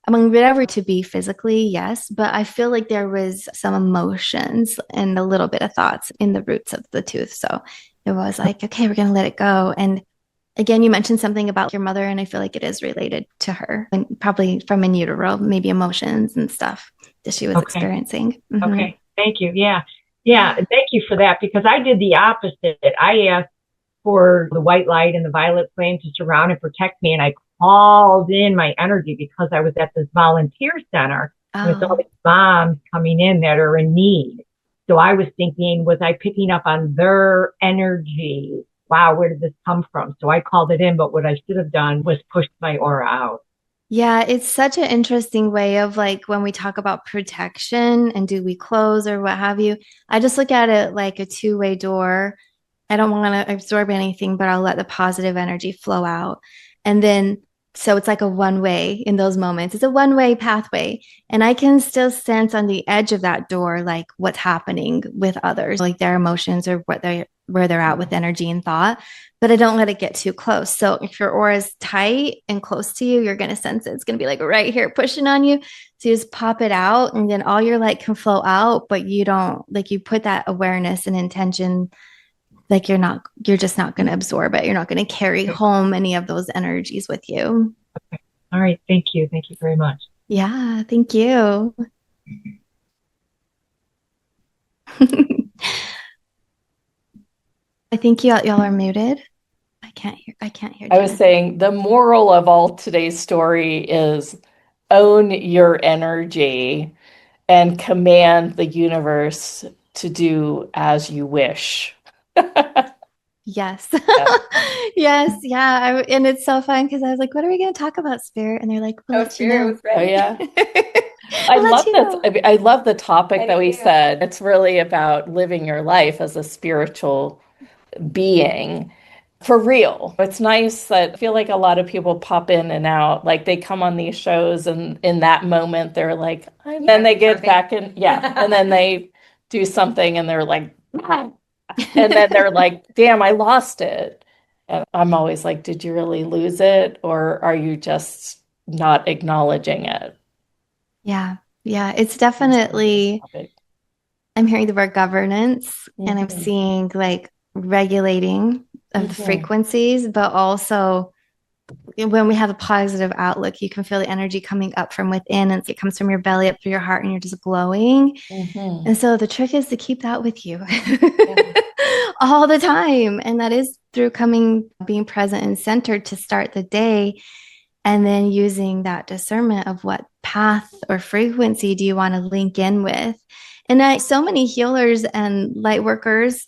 whatever to be physically, yes, but I feel like there was some emotions and a little bit of thoughts in the roots of the tooth. So it was like, okay, we're going to let it go. And again, you mentioned something about your mother, and I feel like it is related to her, and probably from in utero, maybe emotions and stuff that she was experiencing. Mm-hmm. Okay, thank you. Yeah, thank you for that, because I did the opposite. I asked for the white light and the violet flame to surround and protect me, and I called in my energy because I was at this volunteer center with all these moms coming in that are in need. So I was thinking, was I picking up on their energy? Wow, where did this come from? So I called it in, but what I should have done was pushed my aura out. Yeah, it's such an interesting way of like when we talk about protection and do we close or what have you. I just look at it like a two-way door. I don't want to absorb anything, but I'll let the positive energy flow out. And then so it's like a one-way in those moments. It's a one-way pathway. And I can still sense on the edge of that door, like what's happening with others, like their emotions or where they're at with energy and thought, but I don't let it get too close. So if your aura is tight and close to you, you're going to sense it. It's going to be like right here pushing on you. So you just pop it out and then all your light can flow out, but you don't, like you put that awareness and intention, like you're just not going to absorb it. You're not going to carry home any of those energies with you. Okay. All right. Thank you. Thank you very much. Yeah. Thank you. I think y'all are muted. I can't hear. I was saying the moral of all today's story is own your energy and command the universe to do as you wish. Yes. Yeah. Yes. Yeah. And it's so fun because I was like, what are we going to talk about, Spirit? And they're like, we'll let you know. Oh, yeah. I love this. I love the topic that we said. It's really about living your life as a spiritual being For real. It's nice that I feel like a lot of people pop in and out. Like they come on these shows and in that moment they're like, and then they get back in. Yeah. And then they do something and they're like, "Ah." And then they're like, damn, I lost it. And I'm always like, did you really lose it? Or are you just not acknowledging it? Yeah. Yeah. It's definitely, I'm hearing the word governance and I'm seeing like regulating of the frequencies, but also when we have a positive outlook, you can feel the energy coming up from within and it comes from your belly up through your heart and you're just glowing. And so the trick is to keep that with you all the time. And that is through being present and centered to start the day. And then using that discernment of what path or frequency do you want to link in with. And so many healers and light workers,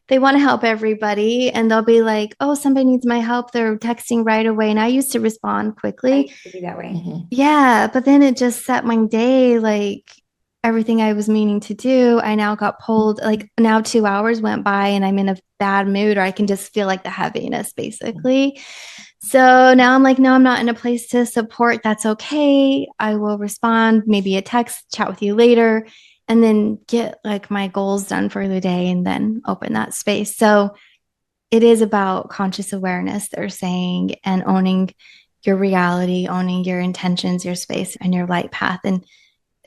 they want to help everybody and they'll be like, oh, somebody needs my help. They're texting right away. And I used to respond quickly. I used to be that way. Yeah. But then it just set my day, like everything I was meaning to do. I now got pulled, like now 2 hours went by and I'm in a bad mood or I can just feel like the heaviness basically. So now I'm like, no, I'm not in a place to support. That's okay. I will respond, maybe a text, chat with you later, and then get like my goals done for the day and then open that space. So it is about conscious awareness, they're saying, and owning your reality, owning your intentions, your space, and your light path. And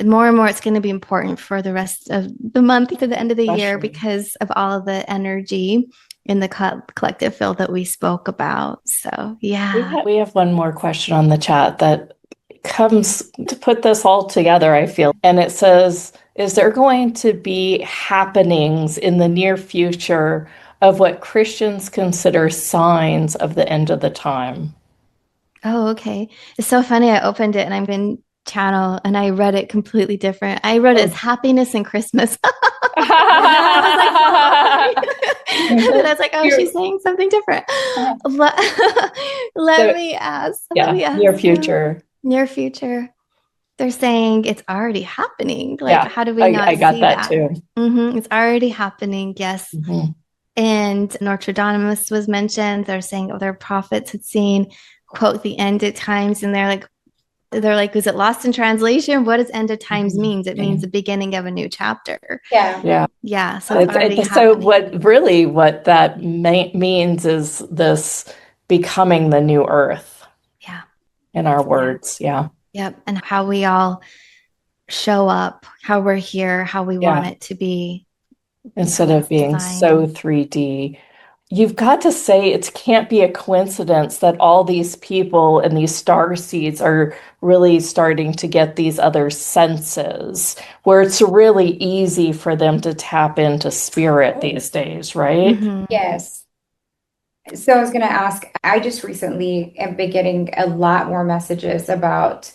more and more, it's going to be important for the rest of the month to the end of the year because of all of the energy in the collective field that we spoke about. So, yeah. We have one more question on the chat that comes to put this all together, I feel. And it says, is there going to be happenings in the near future of what Christians consider signs of the end of the time? Oh, okay. It's so funny. I opened it and I'm in channel and I read it completely different. I wrote it as happiness and Christmas. And then I was like, oh, she's saying something different. Let me ask. Near future. Near future. They're saying it's already happening. Like, how do we not I got see that too. It's already happening. Yes. And Nostradamus was mentioned. They're saying other prophets had seen, quote, the end of times. And they're like, is it lost in translation? What does end of times means? It means the beginning of a new chapter. Yeah. So it's already happening. What that means is this becoming the new earth. Yeah. In our words. Yeah. Yep. And how we all show up, how we're here, how we want it to be. Instead of being so 3D. You've got to say it can't be a coincidence that all these people and these star seeds are really starting to get these other senses where it's really easy for them to tap into spirit these days, right? Yes. So I was going to ask, I just recently have been getting a lot more messages about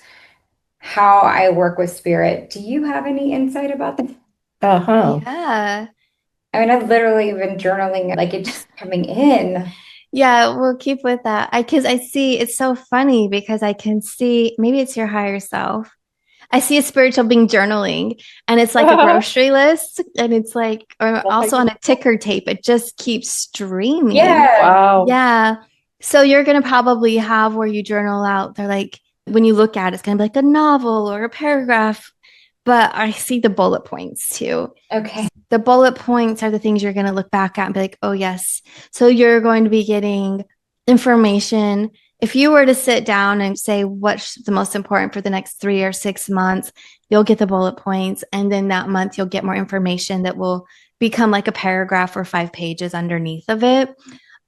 how I work with spirit. Do you have any insight about that? Yeah. I mean, I've literally been journaling, like it's just coming in. Yeah, we'll keep with that. Because I see it's so funny because I can see maybe it's your higher self. I see a spiritual being journaling and it's like a grocery list and it's like, or also on a ticker tape, it just keeps streaming. Yeah. Wow. Yeah. So you're going to probably have where you journal out. They're like, when you look at it, it's going to be like a novel or a paragraph. But I see the bullet points too. Okay. The bullet points are the things you're going to look back at and be like, oh, yes. So you're going to be getting information. If you were to sit down and say what's the most important for the next 3 or 6 months, you'll get the bullet points. And then that month, you'll get more information that will become like a paragraph or 5 pages underneath of it.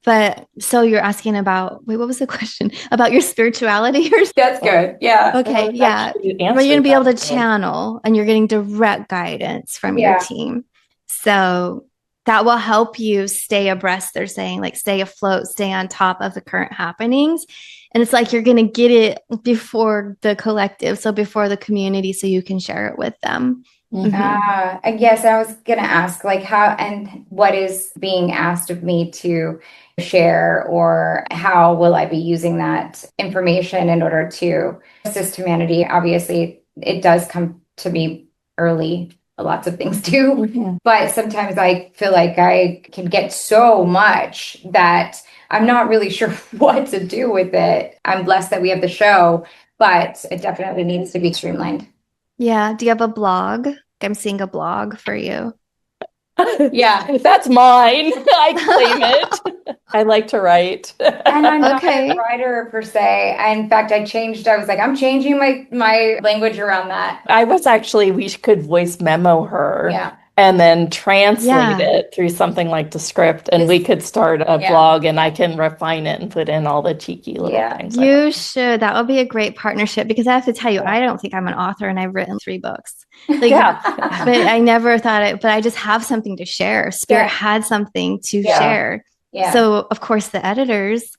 But so you're asking about, wait, what was the question? About your spirituality? That's good. Yeah. Okay. Yeah. But you're going to be able to channel and you're getting direct guidance from your team. So that will help you stay abreast. They're saying like stay afloat, stay on top of the current happenings. And it's like you're going to get it before the collective, so before the community, so you can share it with them. Yes, I was going to ask like how and what is being asked of me to share, or how will I be using that information in order to assist humanity? Obviously, it does come to me early lots of things too. Mhm. But sometimes I feel like I can get so much that I'm not really sure what to do with it. I'm blessed that we have the show, but it definitely needs to be streamlined. Yeah. Do you have a blog? I'm seeing a blog for you. Yeah. That's mine. I claim it. I like to write. And I'm not Okay. a writer per se. In fact, I was like, I'm changing my language around that. We could voice memo her Yeah. and then translate Yeah. it through something like Descript, and we could start a Yeah. blog and I can refine it and put in all the cheeky little Yeah. things. You should. That would be a great partnership because I have to tell you, I don't think I'm an author and I've written 3 books. Like, Yeah. but I never thought it, but I just have something to share. Spirit had something to Yeah. share. Yeah. So, of course, the editors,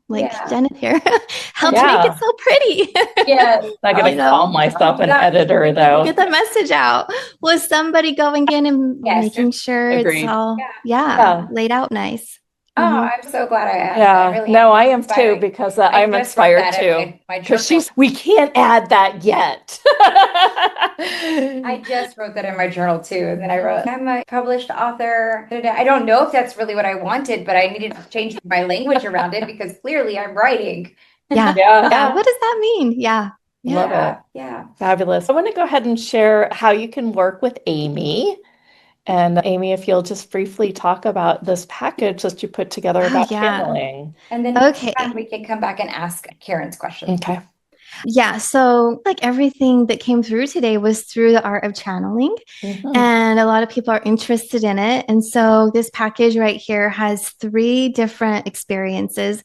like Yeah. Janet here, helped Yeah. make it so pretty. Yeah. Not gonna You know? call myself an Yeah. editor though. Get the message out. Was somebody going in and Yes. making sure Agreed. it's all, Yeah. laid out nice? Oh, Mhm. I'm so glad I asked. Yeah, really no, am. I am Inspiring. too because I I'm just wrote inspired that in too. my Because journal. we can't add that yet. I just wrote that in my journal too. And then I wrote, I'm a published author. I don't know if that's really what I wanted, but I needed to change my language around it because clearly I'm writing. Yeah. Yeah. Yeah. What does that mean? Yeah. Love it. Yeah. Fabulous. I want to go ahead and share how you can work with Amy. And Amy, if you'll just briefly talk about this package that you put together Oh, about yeah. channeling. And then Okay. we can come back and ask Karen's questions. Okay. Yeah. So, like everything that came through today was through the art of channeling, Mhm. and a lot of people are interested in it. And so, this package right here has 3 different experiences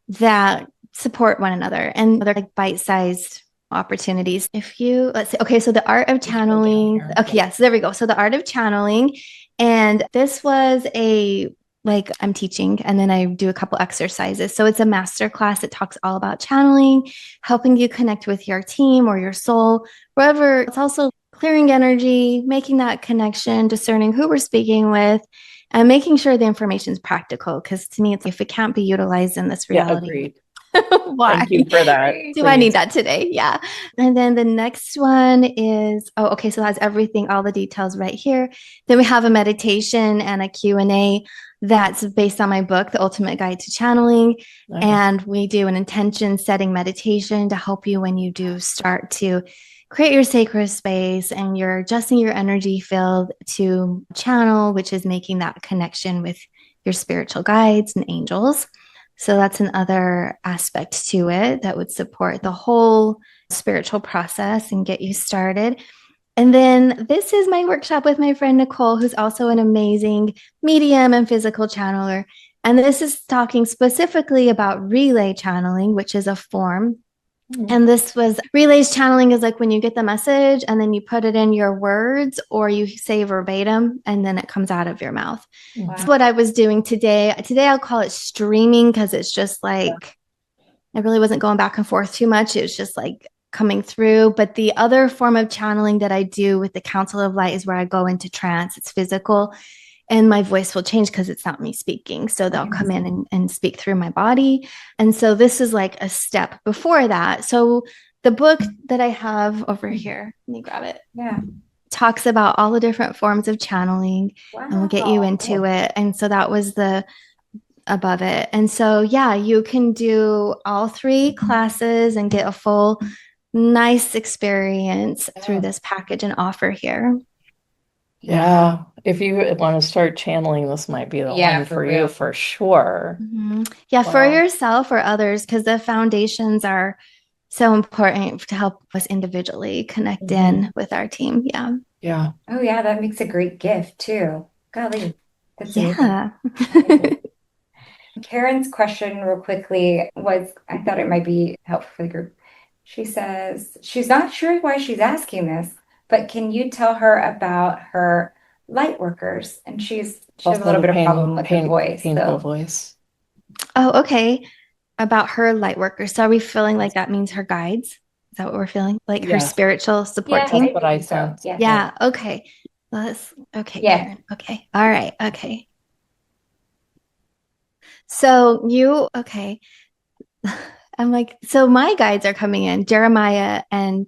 that support one another, and they're like bite-sized opportunities. Let's see, okay, so the art of channeling. Okay, yes, there we go. So, the art of channeling, and this was like I'm teaching and then I do a couple exercises. So it's a master class. It talks all about channeling, helping you connect with your team or your soul, wherever. It's also clearing energy, making that connection, discerning who we're speaking with, and making sure the information is practical. Because to me, it's if it can't be utilized in this Yeah, reality, agreed. why? Thank you for that. Do I Please. need that today? Yeah. And then the next one is, okay, so it has everything, all the details right here. Then we have a meditation and a Q&A that's based on my book, The Ultimate Guide to Channeling. Nice. And we do an intention setting meditation to help you when you do start to create your sacred space and you're adjusting your energy field to channel, which is making that connection with your spiritual guides and angels. So that's another aspect to it that would support the whole spiritual process and get you started. And then this is my workshop with my friend Nicole, who's also an amazing medium and physical channeler. And this is talking specifically about relay channeling, which is a form. And this was relays channeling is like when you get the message and then you put it in your words or you say verbatim and then it comes out of your mouth. Wow. That's what I was doing today. Today I'll call it streaming because it's just like I really wasn't going back and forth too much. It was just like coming through. But the other form of channeling that I do with the Council of Light is where I go into trance. It's physical. And my voice will change because it's not me speaking. So they'll come in and speak through my body. And so this is like a step before that. So the book that I have over here, let me grab it. Yeah. Talks about all the different forms of channeling. Wow. And we'll get you into it. And so that was the above it. And so, yeah, you can do all 3 classes and get a full nice experience through this package and offer here. Yeah. If you want to start channeling, this might be the one for you for sure. Mm-hmm. Yeah, for yourself or others, because the foundations are so important to help us individually connect in with our team. Yeah. Yeah. Oh, yeah, that makes a great gift too. Golly, that's Yeah. Karen's question, real quickly, was I thought it might be helpful for the group. She says she's not sure why she's asking this, but can you tell her about her light workers? And she has a little bit of problem with her voice. Painful voice. Oh, okay. About her light workers. So are we feeling like that means her guides? Is that what we're feeling? Like her spiritual support team? That's what I sense. Yeah. Okay. Okay. Yeah. Karen. Okay. All right. Okay. So I'm like, so my guides are coming in, Jeremiah and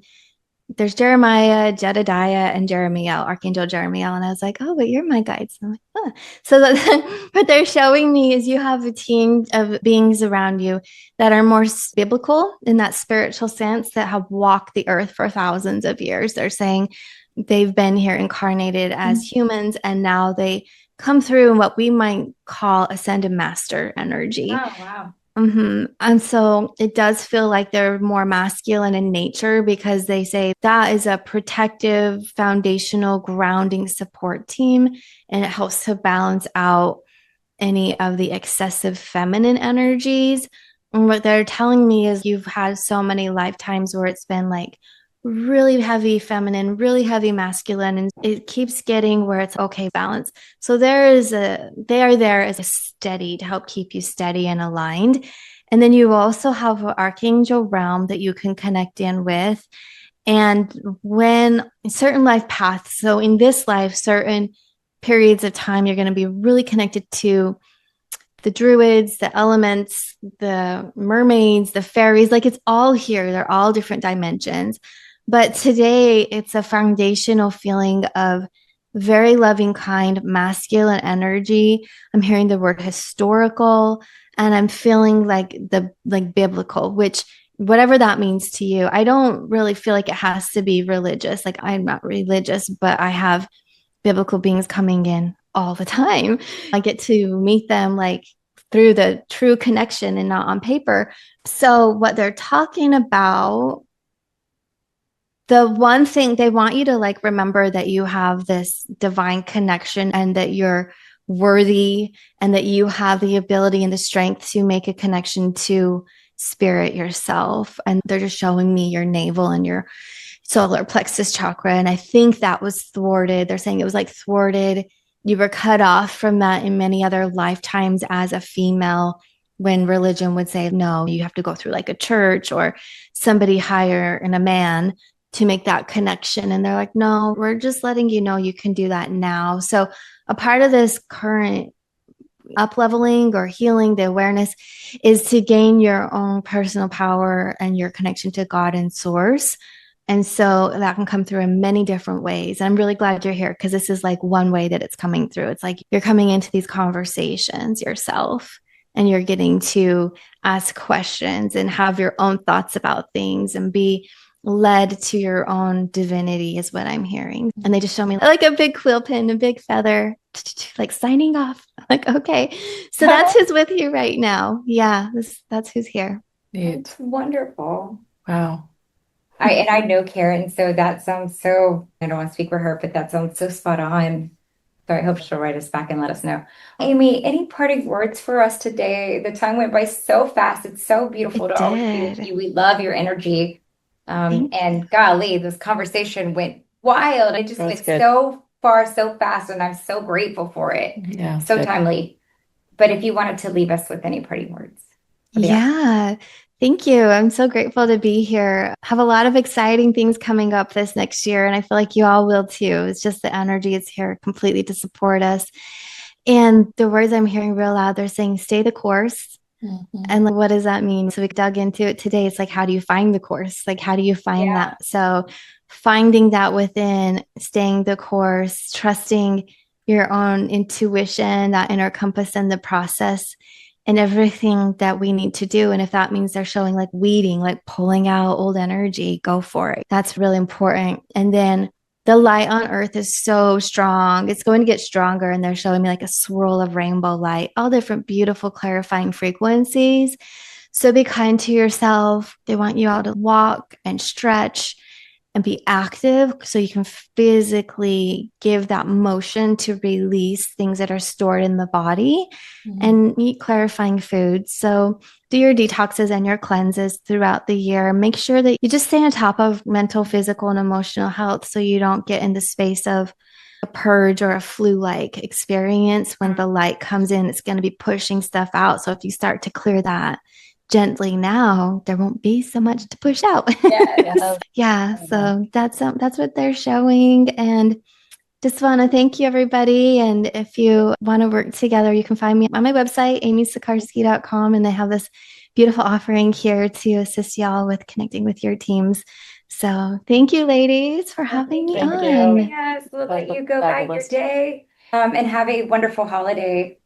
there's Jeremiah, Jedediah, and Jeremiel, Archangel Jeremiel. And I was like, oh, but you're my guides. And I'm like, huh. So what they're showing me is you have a team of beings around you that are more biblical in that spiritual sense, that have walked the earth for thousands of years. They're saying they've been here incarnated as humans, and now they come through in what we might call ascended master energy. Oh, wow. And so it does feel like they're more masculine in nature, because they say that is a protective, foundational, grounding support team, and it helps to balance out any of the excessive feminine energies. And what they're telling me is you've had so many lifetimes where it's been like really heavy feminine, really heavy masculine, and it keeps getting where it's okay balance. So they are there as a steady to help keep you steady and aligned. And then you also have an archangel realm that you can connect in with. And when certain life paths, so in this life, certain periods of time, you're going to be really connected to the druids, the elements, the mermaids, the fairies, like it's all here. They're all different dimensions. But today it's a foundational feeling of very loving, kind, masculine energy. I'm hearing the word historical, and I'm feeling like biblical, which whatever that means to you. I don't really feel like it has to be religious. Like I'm not religious, but I have biblical beings coming in all the time. I get to meet them like through the true connection and not on paper. So what they're talking about, the one thing they want you to like remember that you have this divine connection, and that you're worthy, and that you have the ability and the strength to make a connection to spirit yourself. And they're just showing me your navel and your solar plexus chakra. And I think that was thwarted. They're saying it was like thwarted. You were cut off from that in many other lifetimes as a female, when religion would say, no, you have to go through like a church or somebody higher and a man to make that connection. And they're like, no, we're just letting you know you can do that now. So a part of this current up-leveling or healing, the awareness, is to gain your own personal power and your connection to God and source. And so that can come through in many different ways. And I'm really glad you're here, because this is like one way that it's coming through. It's like you're coming into these conversations yourself, and you're getting to ask questions and have your own thoughts about things and be led to your own divinity, is what I'm hearing. And they just show me like a big quill pen, a big feather, like signing off. Like, okay, so that's who's with you right now. Yeah, that's who's here. It's wonderful. Wow. I know Karen, so that sounds so, I don't want to speak for her, but that sounds so spot on. So I hope she'll write us back and let us know. Amy, any parting words for us today? The time went by so fast. It's so beautiful to always be with you. We love your energy. And golly, this conversation went wild. It just went so far, so fast, and I'm so grateful for it. Yeah. So timely. But if you wanted to leave us with any parting words. Yeah. Thank you. I'm so grateful to be here. I have a lot of exciting things coming up this next year, and I feel like you all will too. It's just the energy is here completely to support us. And the words I'm hearing real loud, they're saying, stay the course. Mm-hmm. And like, what does that mean? So we dug into it today. It's like, how do you find the course? Like, how do you find that? So finding that within, staying the course, trusting your own intuition, that inner compass, and the process, and everything that we need to do. And if that means they're showing like weeding, like pulling out old energy, go for it. That's really important. And then the light on earth is so strong. It's going to get stronger. And they're showing me like a swirl of rainbow light, all different beautiful clarifying frequencies. So be kind to yourself. They want you all to walk and stretch and be active, so you can physically give that motion to release things that are stored in the body, and eat clarifying foods. So do your detoxes and your cleanses throughout the year. Make sure that you just stay on top of mental, physical, and emotional health, so you don't get in the space of a purge or a flu-like experience. When the light comes in, it's going to be pushing stuff out. So if you start to clear that gently now, there won't be so much to push out. So that's what they're showing. And just want to thank you, everybody. And if you want to work together, you can find me on my website, amysilkarsie.com, and they have this beautiful offering here to assist y'all with connecting with your teams. So thank you, ladies, for having me Thank on. you. Yes, we'll let Fabulous. you go back your day and have a wonderful holiday.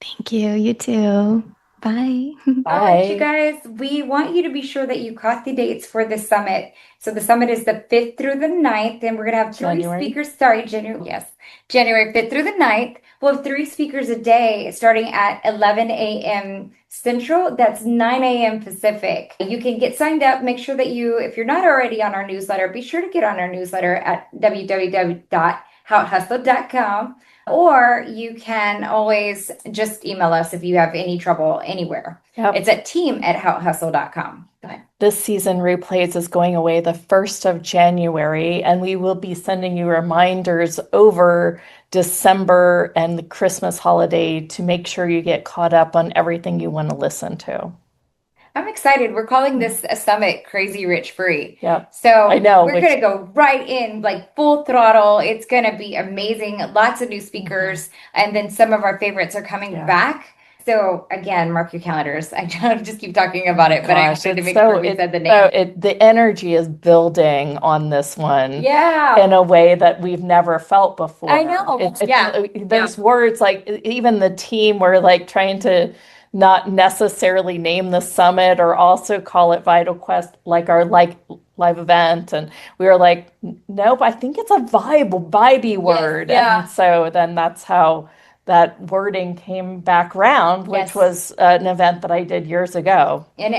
Thank you. You too. Bye. All right, you Bye. guys, we want you to be sure that you caught the dates for the summit. So the summit is the 5th through the 9th, and we're going to have three January. speakers. Sorry, January. Yes, January 5th through the 9th. We'll have 3 speakers a day starting at 11 a.m. Central. That's 9 a.m. Pacific. You can get signed up. Make sure that if you're not already on our newsletter, be sure to get on our newsletter at www.houtehustle.com. Or you can always just email us if you have any trouble anywhere. Yep. It's at team@houtehustle.com. Go ahead. This season replays is going away the 1st of January, and we will be sending you reminders over December and the Christmas holiday to make sure you get caught up on everything you want to listen to. I'm excited. We're calling this a summit Crazy Rich Free. Yep. So I know, we're going to go right in like full throttle. It's going to be amazing. Lots of new speakers. And then some of our favorites are coming back. So again, mark your calendars. I just keep talking about it, but I wanted to make sure we said the name. The energy is building on this one. Yeah. In a way that we've never felt before. I know. Those words, like even the team were like trying to not necessarily name the summit or also call it Vital Quest, like our live event. And we were like, nope, I think it's a vibey word. Yeah. And so then that's how that wording came back round, which was an event that I did years ago. And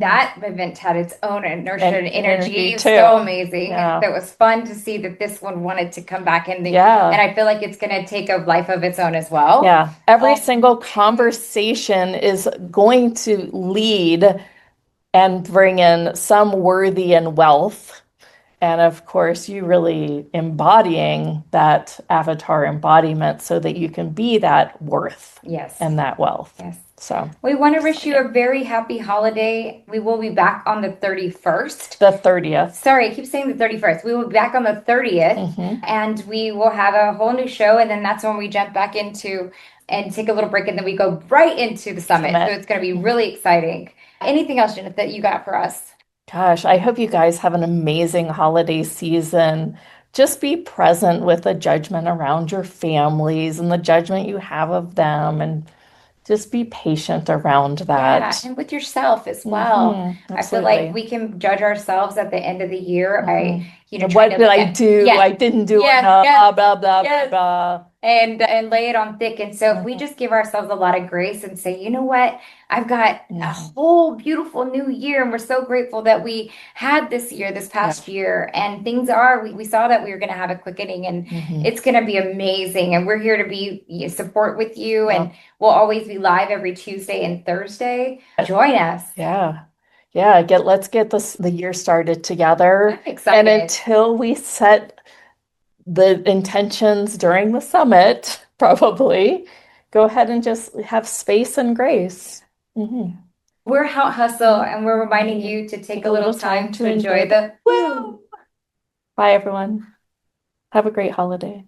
that event had its own inertia and energy. Too. So amazing. Yeah. That was fun to see that this one wanted to come back and I feel like it's going to take a life of its own as well. Yeah. Every single conversation is going to lead and bring in some worthy and wealth. And of course, you really embodying that avatar embodiment so that you can be that worth and that wealth. Yes. So we want to wish you a very happy holiday. We will be back on the 31st. The 30th. Sorry, I keep saying the 31st. We will be back on the 30th and we will have a whole new show. And then that's when we jump back into and take a little break. And then we go right into the summit. So it's going to be really exciting. Anything else, Jenith, that you got for us? Gosh, I hope you guys have an amazing holiday season. Just be present with the judgment around your families and the judgment you have of them, and just be patient around that. Yeah, and with yourself as well. I feel like we can judge ourselves at the end of the year by, what did I do? I didn't do enough, blah, blah, blah, blah. And lay it on thick. And so if we just give ourselves a lot of grace and say, you know what, I've got a whole beautiful new year. And we're so grateful that we had this past year. And things we saw that we were going to have a quickening and it's going to be amazing. And we're here to be support with you. And we'll always be live every Tuesday and Thursday. Join us. Yeah. Let's get the year started together. I'm excited. And until we set the intentions during the summit, probably go ahead and just have space and grace. We're Haute Hustle, and we're reminding you to take a little time to enjoy the woo. Bye, everyone. Have a great holiday.